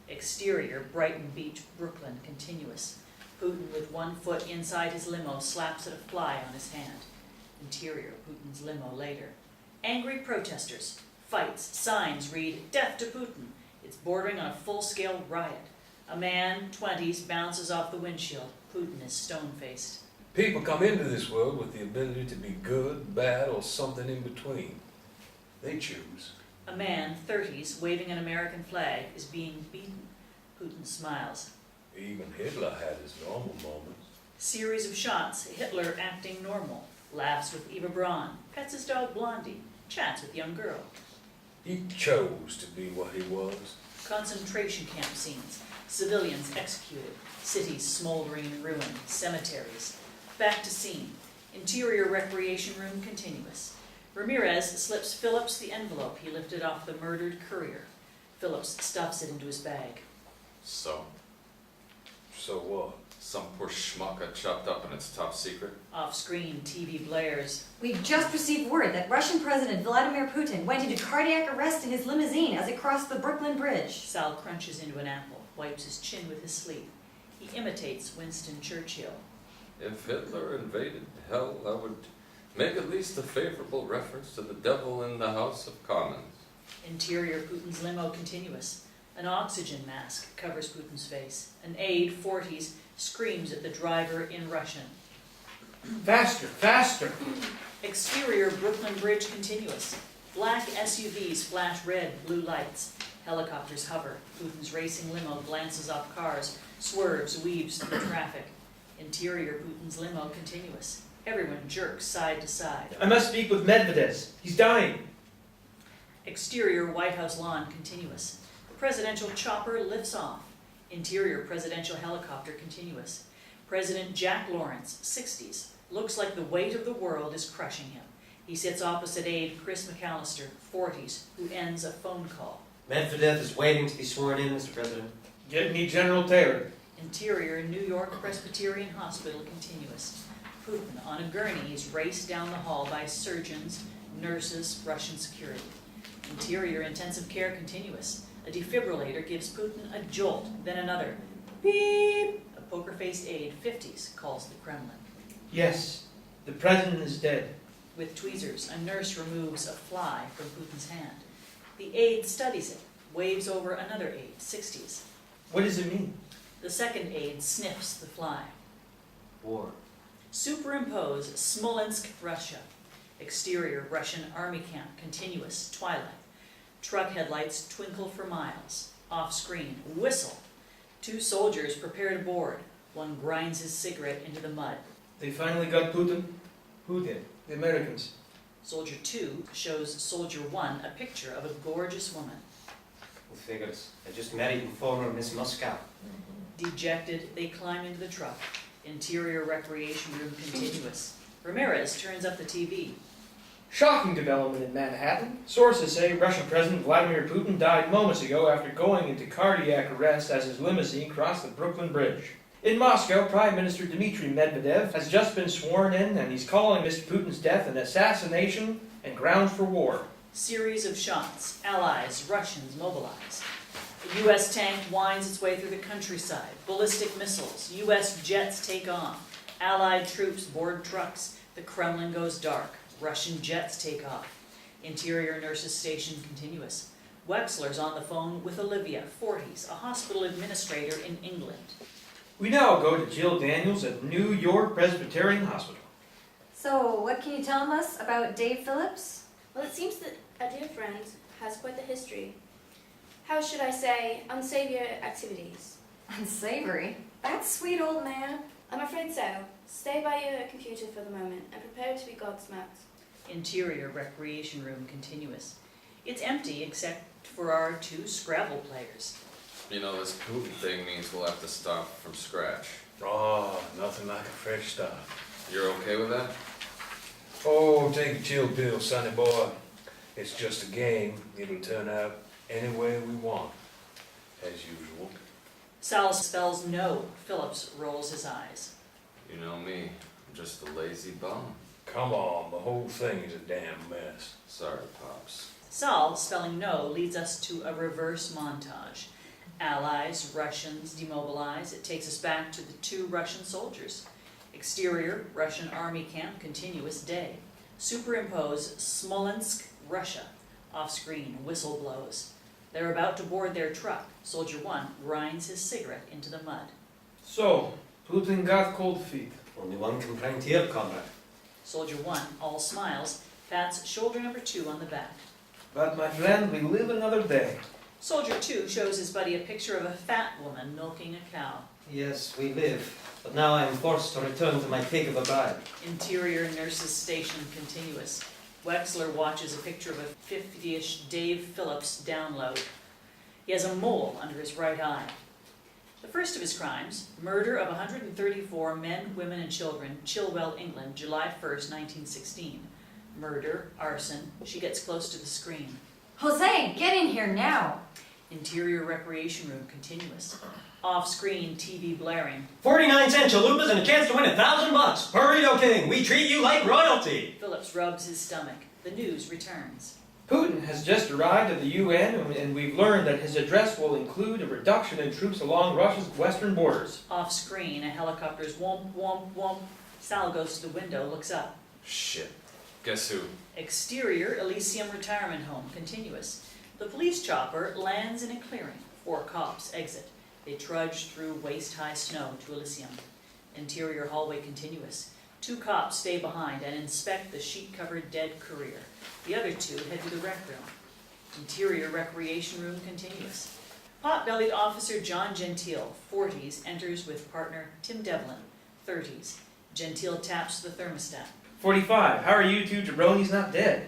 Exterior, Brighton Beach, Brooklyn, continuous. Putin with 1 foot inside his limo slaps at a fly on his hand. Interior, Putin's limo later. Angry protesters. Fights. Signs read, "Death to Putin." It's bordering on a full-scale riot. A man, 20s, bounces off the windshield. Putin is stone-faced. People come into this world with the ability to be good, bad, or something in between. They choose. A man, 30s, waving an American flag, is being beaten. Putin smiles. Even Hitler had his normal moments. Series of shots, Hitler acting normal. Laughs with Eva Braun, pets his dog Blondie, chats with young girl. He chose to be what he was. Concentration camp scenes, civilians executed, cities smoldering in ruin, cemeteries. Back to scene. Interior recreation room continuous. Ramirez slips Phillips the envelope he lifted off the murdered courier. Phillips stuffs it into his bag. So, So what? some poor schmuck got chopped up and it's top secret. Off-screen, TV blares. We've just received word that Russian President Vladimir Putin went into cardiac arrest in his limousine as it crossed the Brooklyn Bridge. Sal crunches into an apple, wipes his chin with his sleeve. He imitates Winston Churchill. If Hitler invaded hell, I would make at least a favorable reference to the devil in the House of Commons. Interior, Putin's limo continuous. An oxygen mask covers Putin's face. An aide, 40s, screams at the driver in Russian. Faster, faster! Exterior, Brooklyn Bridge continuous. Black SUVs flash red, blue lights. Helicopters hover. Putin's racing limo glances off cars, swerves, weaves through the traffic. Interior, Putin's limo continuous. Everyone jerks side to side. I must speak with Medvedev. He's dying. Exterior, White House lawn continuous. The presidential chopper lifts off. Interior, presidential helicopter continuous. President Jack Lawrence, 60s, looks like the weight of the world is crushing him. He sits opposite aide Chris McAllister, 40s, who ends a phone call. Medvedev is waiting to be sworn in, Mr. President. Get me General Taylor. Interior New York Presbyterian Hospital continuous. Putin on a gurney is raced down the hall by surgeons, nurses, Russian security. Interior intensive care continuous. A defibrillator gives Putin a jolt, then another. Beep! A poker-faced aide, 50s, calls the Kremlin. Yes, the president is dead. With tweezers, a nurse removes a fly from Putin's hand. The aide studies it, waves over another aide, 60s. What does it mean? The second aide sniffs the fly. War. Superimpose Smolensk, Russia. Exterior Russian army camp, continuous, twilight. Truck headlights twinkle for miles. Off screen, whistle. 2 soldiers prepare to board. One grinds his cigarette into the mud. They finally got Putin? Who did? The Americans. Soldier 2 shows Soldier 1 a picture of a gorgeous woman. Who figures? I just married informer Miss Moscow. Dejected, they climb into the truck. Interior recreation room continuous. Ramirez turns up the TV. Shocking development in Manhattan. Sources say Russian President Vladimir Putin died moments ago after going into cardiac arrest as his limousine crossed the Brooklyn Bridge. In Moscow, Prime Minister Dmitry Medvedev has just been sworn in, and he's calling Mr. Putin's death an assassination and grounds for war. Series of shots. Allies, Russians mobilize. A U.S. tank winds its way through the countryside. Ballistic missiles. U.S. jets take off. Allied troops board trucks. The Kremlin goes dark. Russian jets take off. Interior nurses station continuous. Wexler's on the phone with Olivia, 40s, a hospital administrator in England. We now go to Jill Daniels at New York Presbyterian Hospital. So, what can you tell us about Dave Phillips? Well, it seems that a dear friend has quite the history. How should I say, unsavory activities? Unsavory? That sweet old man. I'm afraid so. Stay by your computer for the moment and prepare to be godsmacked. Interior recreation room continuous. It's empty except for our 2 Scrabble players. You know, this Putin thing means we'll have to start from scratch. Oh, nothing like a fresh start. You're okay with that? Oh, take a chill pill, sonny boy. It's just a game. It'll turn out any way we want, as usual. Sal spells no. Phillips rolls his eyes. You know me, I'm just a lazy bum. Come on, the whole thing is a damn mess. Sorry, Pops. Sal, spelling no, leads us to a reverse montage. Allies, Russians demobilize. It takes us back to the 2 Russian soldiers. Exterior, Russian army camp, continuous day. Superimpose Smolensk, Russia. Off screen, whistle blows. They're about to board their truck. Soldier 1 grinds his cigarette into the mud. So, Putin got cold feet. Only one complaint here, comrade. Soldier 1, all smiles, pats shoulder number 2 on the back. But my friend, we live another day. Soldier 2 shows his buddy a picture of a fat woman milking a cow. Yes, we live. But now I am forced to return to my pig of a bride. Interior nurses station continuous. Wexler watches a picture of a 50-ish Dave Phillips download. He has a mole under his right eye. The first of his crimes, murder of 134 men, women, and children, Chilwell, England, July 1st, 1916. Murder, arson. She gets close to the screen. Jose, get in here now. Interior recreation room continuous. Off-screen TV blaring. 49-cent chalupas and a chance to win $1,000. Burrito King, we treat you like royalty. Phillips rubs his stomach. The news returns. Putin has just arrived at the UN, and we've learned that his address will include a reduction in troops along Russia's western borders. Off-screen, a helicopter's womp, womp, womp. Sal goes to the window, looks up. Shit. Guess who? Exterior, Elysium retirement home, continuous. The police chopper lands in a clearing. 4 cops exit. They trudge through waist-high snow to Elysium. Interior hallway continuous. 2 cops stay behind and inspect the sheet-covered dead courier. The other 2 head to the rec room. Interior recreation room continuous. Pot-bellied officer John Gentile, 40s, enters with partner Tim Devlin, 30s. Gentile taps the thermostat. 45. How are you 2 jabronis not dead?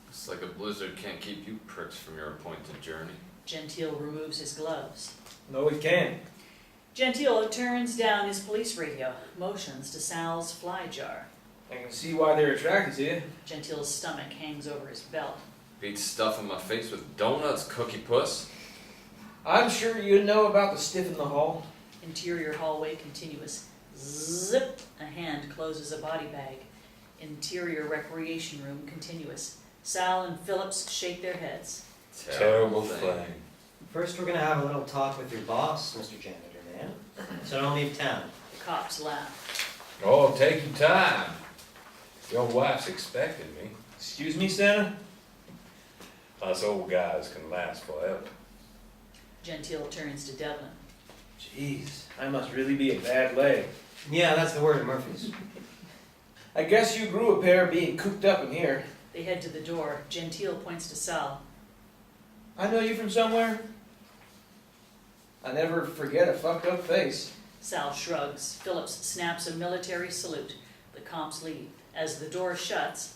It's like a blizzard can't keep you pricks from your appointed journey. Gentile removes his gloves. No, it can. Gentile turns down his police radio, motions to Sal's fly jar. I can see why they're attracted to you. Gentile's stomach hangs over his belt. Beat stuffing my face with donuts, cookie puss. I'm sure you know about the stiff in the hall. Interior hallway continuous. Zip! A hand closes a body bag. Interior recreation room continuous. Sal and Phillips shake their heads. Terrible thing. First, we're gonna have a little talk with your boss, Mr. Janitor Man. So don't leave town. The cops laugh. Oh, take your time. Your wife's expecting me. Excuse me, Santa? Us old guys can last forever. Gentile turns to Devlin. Jeez, I must really be a bad leg. Yeah, that's the word of Murphy's. I guess you grew a pair being cooped up in here. They head to the door. Gentile points to Sal. I know you from somewhere. I never forget a fucked up face. Sal shrugs. Phillips snaps a military salute. The cops leave. As the door shuts,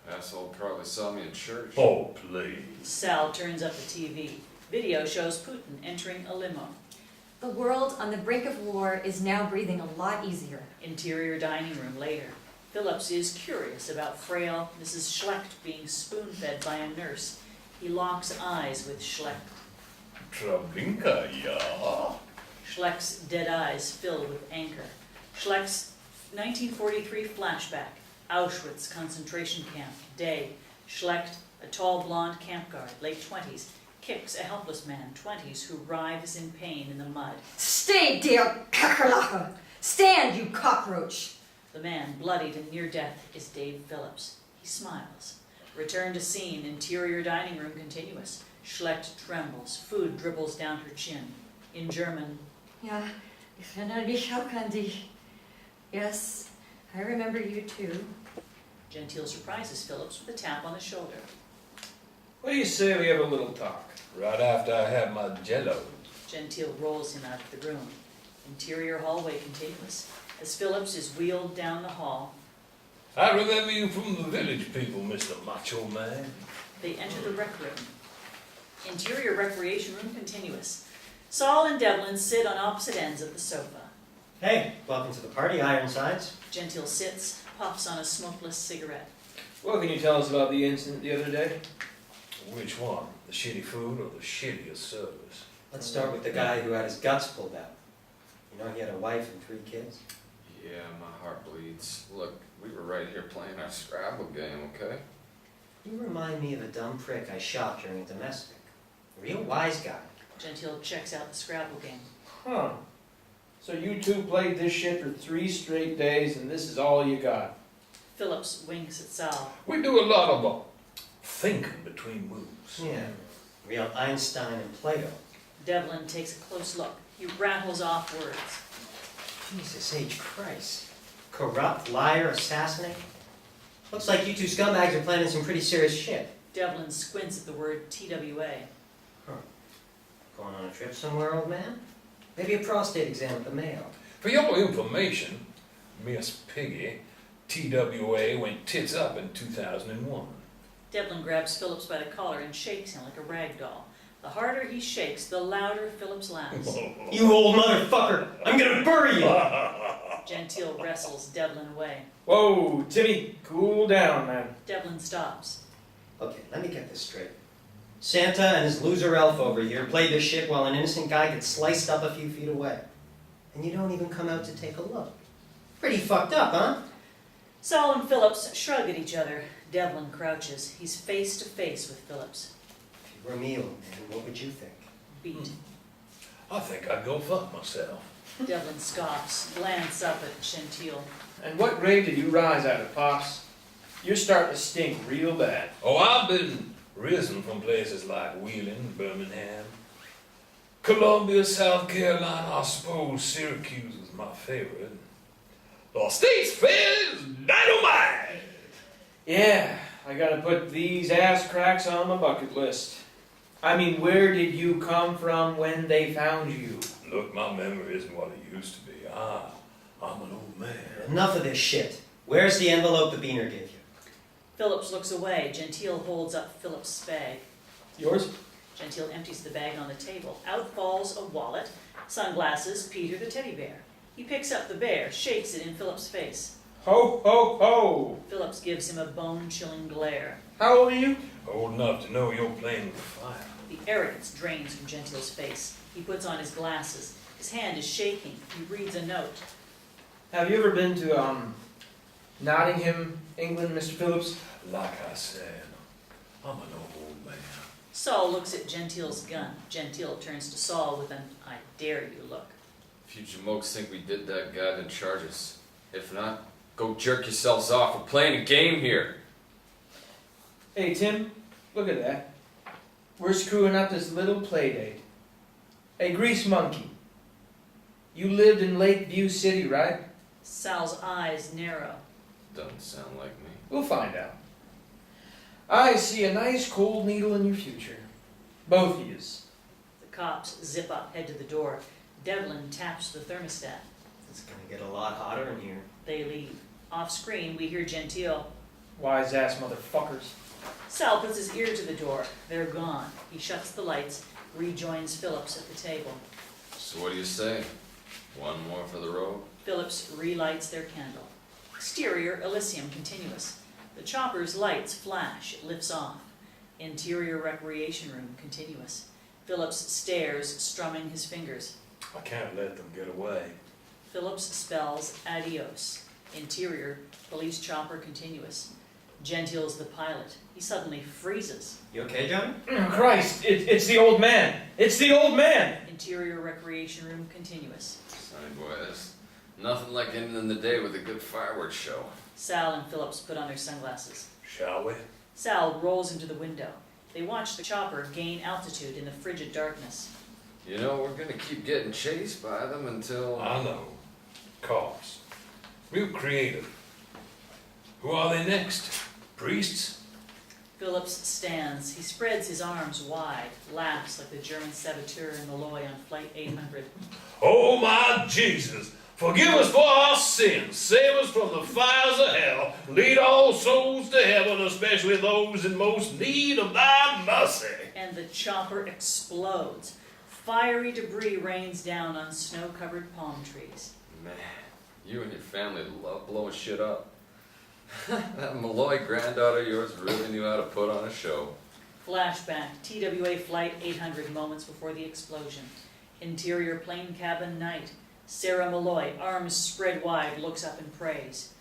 Asshole probably saw me in church. Oh, please. Sal turns up the TV. Video shows Putin entering a limo. The world on the brink of war is now breathing a lot easier. Interior dining room later. Phillips is curious about frail Mrs. Schlecht being spoon-fed by a nurse. He locks eyes with Schlecht. Trabinka, yeah. Schlecht's dead eyes fill with anger. Schlecht's 1943 flashback. Auschwitz concentration camp. Day. Schlecht, a tall blonde camp guard, late 20s, kicks a helpless man, 20s, who writhes in pain in the mud. Stay, dear kakerlaka! Stand, you cockroach! The man, bloodied and near death, is Dave Phillips. He smiles. Return to scene. Interior dining room continuous. Schlecht trembles. Food dribbles down her chin. In German, Ja, ich erinnere mich auch an dich. Yes, I remember you too. Gentile surprises Phillips with a tap on the shoulder. What do you say we have a little talk? Right after I have my jello. Gentile rolls him out of the room. Interior hallway continuous. As Phillips is wheeled down the hall, I remember you from the village people, Mr. Macho Man. they enter the rec room. Interior recreation room continuous. Saul and Devlin sit on opposite ends of the sofa. Hey, welcome to the party, Ironsides. Gentile sits, puffs on a smokeless cigarette. What can you tell us about the incident the other day? Which one? The shitty food or the shittiest service? Let's start with the guy who had his guts pulled out. You know he had a wife and 3 kids? Yeah, my heart bleeds. Look, we were right here playing our Scrabble game, okay? You remind me of a dumb prick I shot during a domestic. A real wise guy. Gentile checks out the Scrabble game. Huh. So you two played this shit for 3 straight days and this is all you got? Phillips winks at Sal. We do a lot of thinking between moves. Yeah, real Einstein and Plato. Devlin takes a close look. He rattles off words. Jesus H. Christ. Corrupt, liar, assassinate. Looks like you 2 scumbags are planning some pretty serious shit. Devlin squints at the word TWA. Going on a trip somewhere, old man? Maybe a prostate exam at the Mayo. For your information, Miss Piggy, TWA went tits up in 2001. Devlin grabs Phillips by the collar and shakes him like a rag doll. The harder he shakes, the louder Phillips laughs. You old motherfucker! I'm gonna bury you! Gentile wrestles Devlin away. Whoa, Timmy, cool down, man. Devlin stops. Okay, let me get this straight. Santa and his loser elf over here played this shit while an innocent guy gets sliced up a few feet away. And you don't even come out to take a look. Pretty fucked up, huh? Sal and Phillips shrug at each other. Devlin crouches. He's face to face with Phillips. If you were me, old man, what would you think? Beat. I think I'd go fuck myself. Devlin scoffs, glance up at Gentile. And what grave did you rise out of, Pops? You're starting to stink real bad. Oh, I've been risen from places like Wheeling, Birmingham, Columbia, South Carolina. I suppose Syracuse is my favorite. The State's Fair is dynamite! Yeah, I gotta put these ass cracks on my bucket list. I mean, where did you come from when they found you? Look, my memory isn't what it used to be. I'm an old man. Enough of this shit. Where's the envelope the beaner gave you? Phillips looks away. Gentile holds up Phillips' bag. Yours? Gentile empties the bag on the table. Out falls a wallet, sunglasses, Peter the teddy bear. He picks up the bear, shakes it in Philip's face. Ho, ho, ho! Phillips gives him a bone-chilling glare. How old are you? Old enough to know you're playing with fire. The arrogance drains from Gentile's face. He puts on his glasses. His hand is shaking. He reads a note. Have you ever been to, Nottingham, England, Mr. Phillips? Like I said, I'm an old man. Saul looks at Gentile's gun. Gentile turns to Saul with an "I dare you" look. If you jamokes think we did that, guy, then charge us. If not, go jerk yourselves off. We're playing a game here. Hey, Tim, look at that. We're screwing up this little play date. Hey, Grease Monkey. You lived in Lakeview City, right? Sal's eyes narrow. Doesn't sound like me. We'll find out. I see a nice cold needle in your future. Both of yous. The cops zip up, head to the door. Devlin taps the thermostat. It's gonna get a lot hotter in here. They leave. Off screen, we hear Gentile. Wise ass motherfuckers. Sal puts his ear to the door. They're gone. He shuts the lights, rejoins Phillips at the table. So what do you say? One more for the road? Phillips relights their candle. Exterior, Elysium continuous. The chopper's lights flash. It lifts off. Interior recreation room continuous. Phillips stares, strumming his fingers. I can't let them get away. Phillips spells adios. Interior, police chopper continuous. Gentile's the pilot. He suddenly freezes. You okay, Johnny? Oh, Christ, it's the old man. It's the old man. Interior recreation room continuous. Sonny boy, that's nothing like ending the day with a good fireworks show. Sal and Phillips put on their sunglasses. Shall we? Sal rolls into the window. They watch the chopper gain altitude in the frigid darkness. You know, we're gonna keep getting chased by them until... I know. Cops. Real creative. Who are they next? Priests? Phillips stands. He spreads his arms wide, laughs like the German saboteur in Malloy on Flight 800. Oh my Jesus! Forgive us for our sins, save us from the fires of hell, lead all souls to heaven, especially those in most need of thy mercy. And the chopper explodes. Fiery debris rains down on snow-covered palm trees. Man, you and your family love blowing shit up. That Malloy granddaughter of yours really knew how to put on a show. Flashback, TWA Flight 800 moments before the explosion. Interior plane cabin night. Sarah Malloy, arms spread wide, looks up in praise.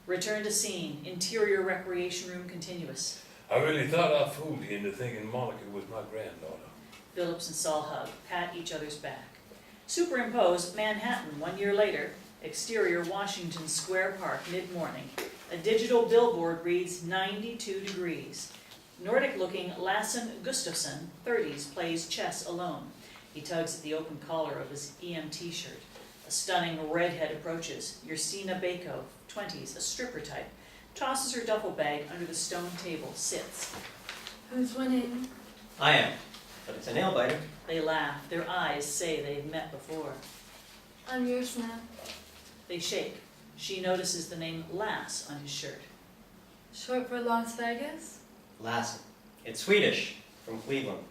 Return to scene. Interior recreation room continuous. I really thought I fooled you into thinking Monica was my granddaughter. Phillips and Saul hug, pat each other's back. Superimpose Manhattan 1 year later. Exterior Washington Square Park, mid-morning. A digital billboard reads 92 degrees. Nordic-looking Lassen Gustafsson, 30s, plays chess alone. He tugs at the open collar of his EMT shirt. A stunning redhead approaches. Yersina Bako, 20s, a stripper type. Tosses her duffel bag under the stone table, sits. Who's winning? I am, but it's a nail biter. They laugh. Their eyes say they've met before. I'm your snap. They shake. She notices the name Lass on his shirt. Short for Las Vegas? Lassen. It's Swedish, from Cleveland.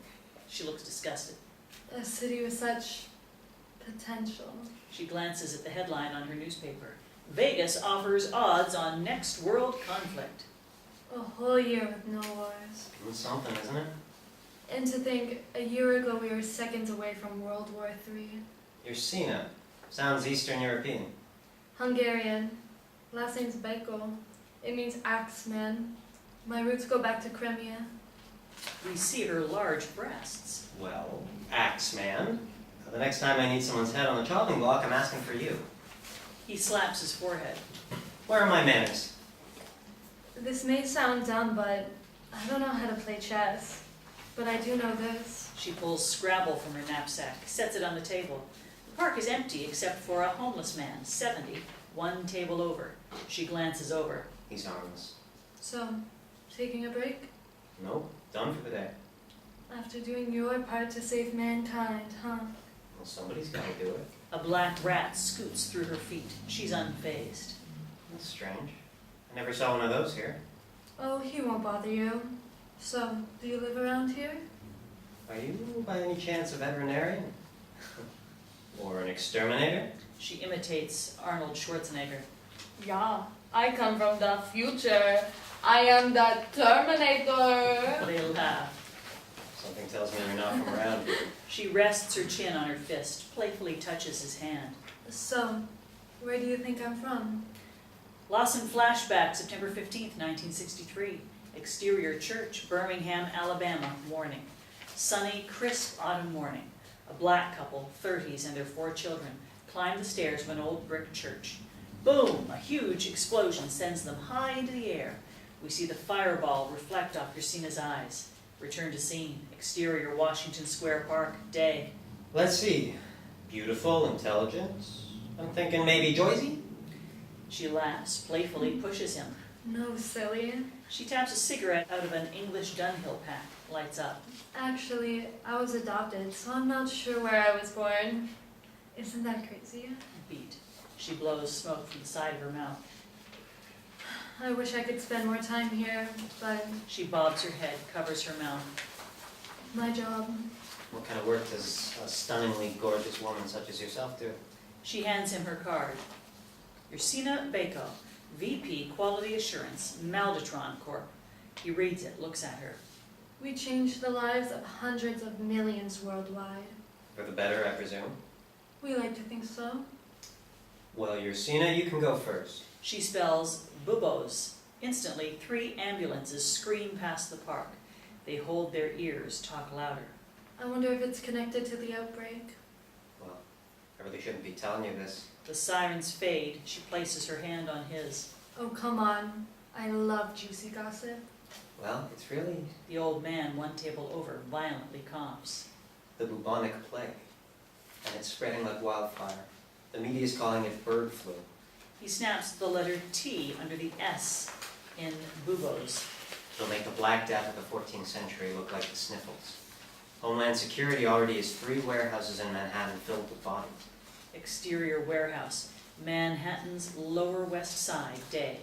She looks disgusted. A city with such potential. She glances at the headline on her newspaper. Vegas offers odds on next world conflict. A whole year with no wars. It's something, isn't it? And to think, a year ago we were seconds away from World War III. Yersina. Sounds Eastern European. Hungarian. Last name's Beko. It means axeman. My roots go back to Crimea. We see her large breasts. Well, Axeman. The next time I need someone's head on the chopping block, I'm asking for you. He slaps his forehead. Where are my manners? This may sound dumb, but I don't know how to play chess. But I do know this. She pulls Scrabble from her knapsack, sets it on the table. The park is empty except for a homeless man, 70, one table over. She glances over. He's harmless. So, taking a break? Nope, done for the day. After doing your part to save mankind, huh? Well, somebody's gotta do it. A black rat scoots through her feet. She's unfazed. That's strange. I never saw one of those here. Oh, he won't bother you. So, do you live around here? Are you, by any chance, a veterinarian? Or an exterminator? She imitates Arnold Schwarzenegger. Yeah, I come from the future. I am the Terminator. They laugh. Something tells me you're not from around here. She rests her chin on her fist, playfully touches his hand. So, where do you think I'm from? Lassen flashback, September 15th, 1963. Exterior church, Birmingham, Alabama, morning. Sunny, crisp autumn morning. A black couple, 30s, and their 4 children climb the stairs of an old brick church. Boom! A huge explosion sends them high into the air. We see the fireball reflect off Christina's eyes. Return to scene. Exterior, Washington Square Park, day. Let's see. Beautiful, intelligent. I'm thinking maybe Joycey? She laughs, playfully pushes him. No, silly. She taps a cigarette out of an English Dunhill pack, lights up. Actually, I was adopted, so I'm not sure where I was born. Isn't that crazy? Beat. She blows smoke from the side of her mouth. I wish I could spend more time here, but She bobs her head, covers her mouth. my job. What kind of work does a stunningly gorgeous woman such as yourself do? She hands him her card. Ursina Bako, VP Quality Assurance, Malditron Corp. He reads it, looks at her. We change the lives of hundreds of millions worldwide. For the better, I presume. We like to think so. Well, Ursina, you can go first. She spells Bubos. Instantly, 3 ambulances scream past the park. They hold their ears, talk louder. I wonder if it's connected to the outbreak. Well, I really shouldn't be telling you this. The sirens fade. She places her hand on his. Oh, come on. I love juicy gossip. Well, it's really The old man, one table over, violently coughs. the bubonic plague. And it's spreading like wildfire. The media's calling it bird flu. He snaps the letter T under the S in Bubos. It'll make the Black Death of the 14th century look like the sniffles. Homeland Security already has 3 warehouses in Manhattan filled with bodies. Exterior warehouse, Manhattan's Lower West Side, day.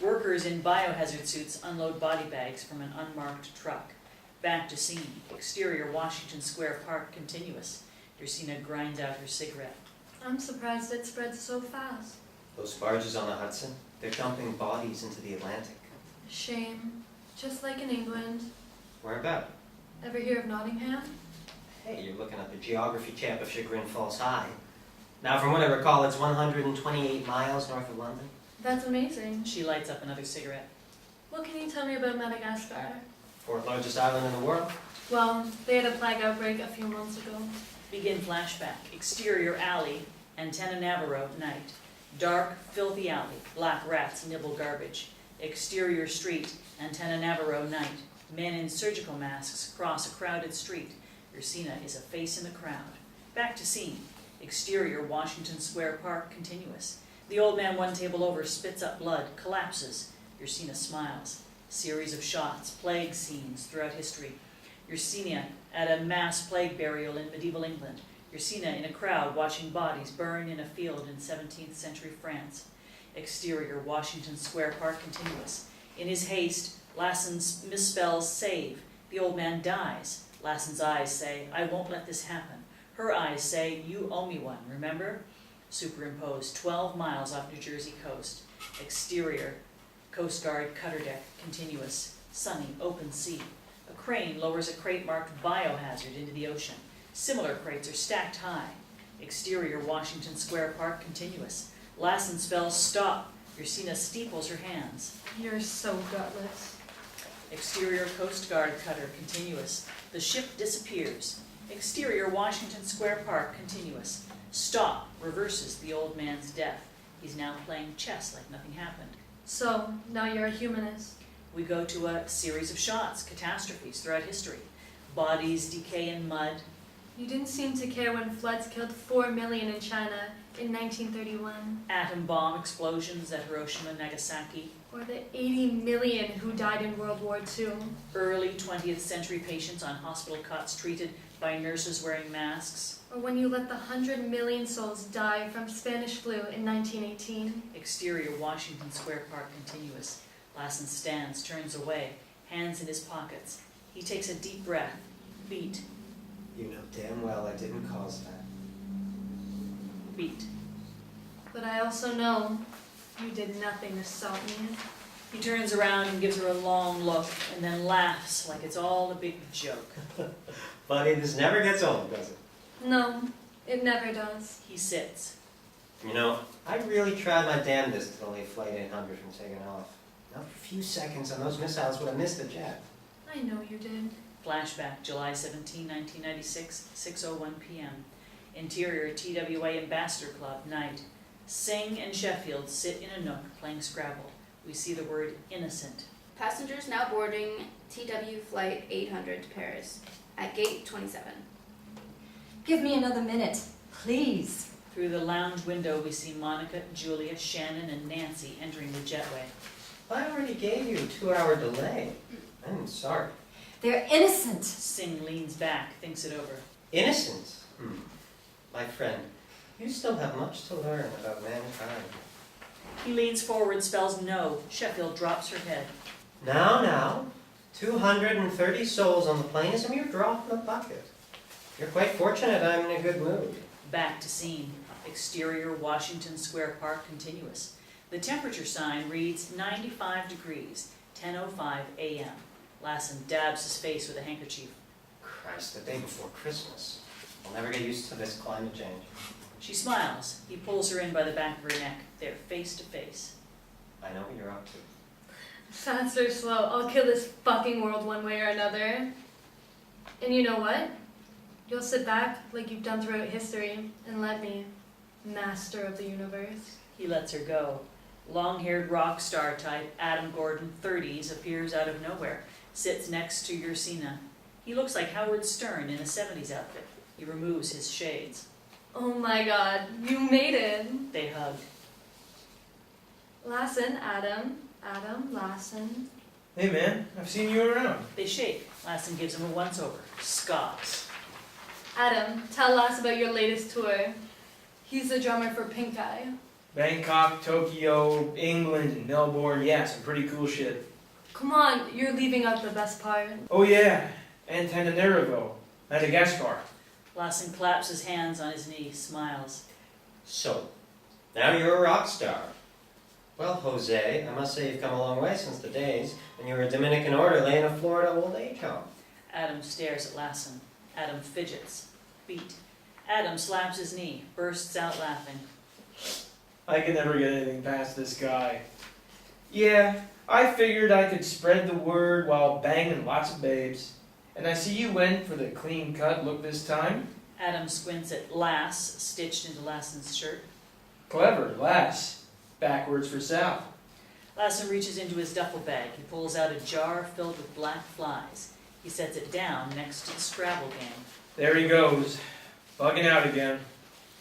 Workers in biohazard suits unload body bags from an unmarked truck. Back to scene. Exterior, Washington Square Park, continuous. Ursina grinds out her cigarette. I'm surprised it spread so fast. Those barges on the Hudson, they're dumping bodies into the Atlantic. Shame. Just like in England. Where about? Ever hear of Nottingham? Hey, you're looking at the geography champ of Chagrin Falls High. Now, from what I recall, it's 128 miles north of London. That's amazing. She lights up another cigarette. What can you tell me about Madagascar? 4th largest island in the world. Well, they had a plague outbreak a few months ago. Begin flashback. Exterior alley, Antananarivo, night. Dark, filthy alley. Black rats nibble garbage. Exterior street, Antananarivo, night. Men in surgical masks cross a crowded street. Ursina is a face in the crowd. Back to scene. Exterior, Washington Square Park, continuous. The old man one table over spits up blood, collapses. Ursina smiles. Series of shots, plague scenes throughout history. Ursina at a mass plague burial in medieval England. Ursina in a crowd watching bodies burn in a field in 17th century France. Exterior, Washington Square Park, continuous. In his haste, Lassen misspells save. The old man dies. Lassen's eyes say, I won't let this happen. Her eyes say, you owe me one, remember? Superimposed, 12 miles off New Jersey coast. Exterior, Coast Guard cutter deck, continuous. Sunny, open sea. A crane lowers a crate marked biohazard into the ocean. Similar crates are stacked high. Exterior, Washington Square Park, continuous. Lassen spells stop. Ursina steeples her hands. You're so gutless. Exterior, Coast Guard cutter, continuous. The ship disappears. Exterior, Washington Square Park, continuous. Stop, reverses the old man's death. He's now playing chess like nothing happened. So, now you're a humanist. We go to a series of shots, catastrophes throughout history. Bodies decay in mud. You didn't seem to care when floods killed 4 million in China in 1931, Atom bomb explosions at Hiroshima and Nagasaki. or the 80 million who died in World War II. Early 20th century patients on hospital cots treated by nurses wearing masks. Or when you let the 100 million souls die from Spanish flu in 1918. Exterior, Washington Square Park, continuous. Lassen stands, turns away, hands in his pockets. He takes a deep breath. Beat. You know damn well I didn't cause that. Beat. But I also know you did nothing to stop me. He turns around and gives her a long look, and then laughs like it's all a big joke. Buddy, this never gets old, does it? No, it never does. He sits. You know, I really tried my damnedest to delay Flight 800 from taking off. Not for a few seconds, and those missiles would have missed the jet. I know you did. Flashback, July 17, 1996, 6:01 p.m. Interior TWA Ambassador Club, night. Singh and Sheffield sit in a nook playing Scrabble. We see the word innocent. Passengers now boarding TW Flight 800 to Paris at gate 27. Give me another minute, please. Through the lounge window, we see Monica, Julia, Shannon, and Nancy entering the jetway. I already gave you a 2-hour delay. I'm sorry. They're innocent. Singh leans back, thinks it over. Innocence? My friend, you still have much to learn about mankind. He leans forward, spells no. Sheffield drops her head. Now, 230 souls on the plane is a mere drop in the bucket. You're quite fortunate I'm in a good mood. Back to scene. Exterior Washington Square Park continuous. The temperature sign reads 95 degrees, 10:05 a.m. Lassen dabs his face with a handkerchief. Christ, the day before Christmas. I'll never get used to this climate change. She smiles. He pulls her in by the back of her neck. They're face to face. I know what you're up to. Fast or slow, I'll kill this fucking world one way or another. And you know what? You'll sit back like you've done throughout history and let me, master of the universe. He lets her go. Long-haired rock star type Adam Gordon, 30s, appears out of nowhere. Sits next to Ursina. He looks like Howard Stern in a 70s outfit. He removes his shades. Oh my god, you made it. They hug. Lassen, Adam, Lassen. Hey man, I've seen you around. They shake. Lassen gives him a once-over. Scoffs. Adam, tell Lass about your latest tour. He's the drummer for Pink Eye. Bangkok, Tokyo, England, and Melbourne. Yeah, some pretty cool shit. Come on, you're leaving out the best part. Oh yeah, Antananarivo, Madagascar. Lassen claps his hands on his knee, smiles. So, now you're a rock star. Well, Jose, I must say you've come a long way since the days when you were a Dominican orderly in a Florida old age home. Adam stares at Lassen. Adam fidgets. Beat. Adam slaps his knee, bursts out laughing. I can never get anything past this guy. Yeah, I figured I could spread the word while banging lots of babes. And I see you went for the clean-cut look this time. Adam squints at Lass, stitched into Lassen's shirt. Clever, Lass. Backwards for South. Lassen reaches into his duffel bag. He pulls out a jar filled with black flies. He sets it down next to the Scrabble game. There he goes, bugging out again.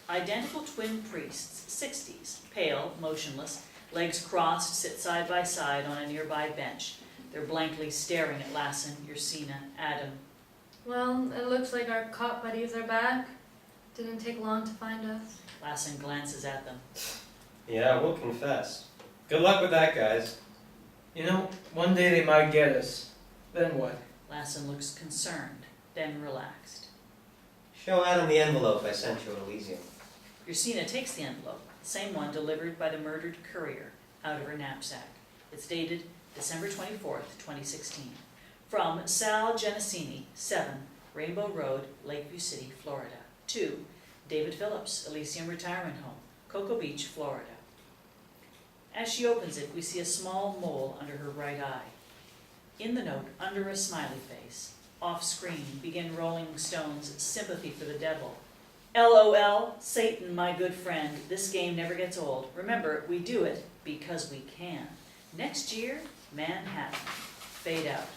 Identical twin priests, 60s, pale, motionless, legs crossed, sit side by side on a nearby bench. They're blankly staring at Lassen, Ursina, Adam. Well, it looks like our cop buddies are back. Didn't take long to find us. Lassen glances at them. Yeah, we'll confess. Good luck with that, guys. You know, one day they might get us. Then what? Lassen looks concerned, then relaxed. Show Adam the envelope I sent you at Elysium. Ursina takes the envelope, the same one delivered by the murdered courier, out of her knapsack. It's dated December 24th, 2016. From Sal Genesini, 7, Rainbow Road, Lakeview City, Florida. To David Phillips, Elysium Retirement Home, Cocoa Beach, Florida. As she opens it, we see a small mole under her right eye. In the note, under a smiley face, off-screen, begin Rolling Stones' Sympathy for the Devil. LOL, Satan, my good friend, this game never gets old. Remember, we do it because we can. Next year, Manhattan. Fade out.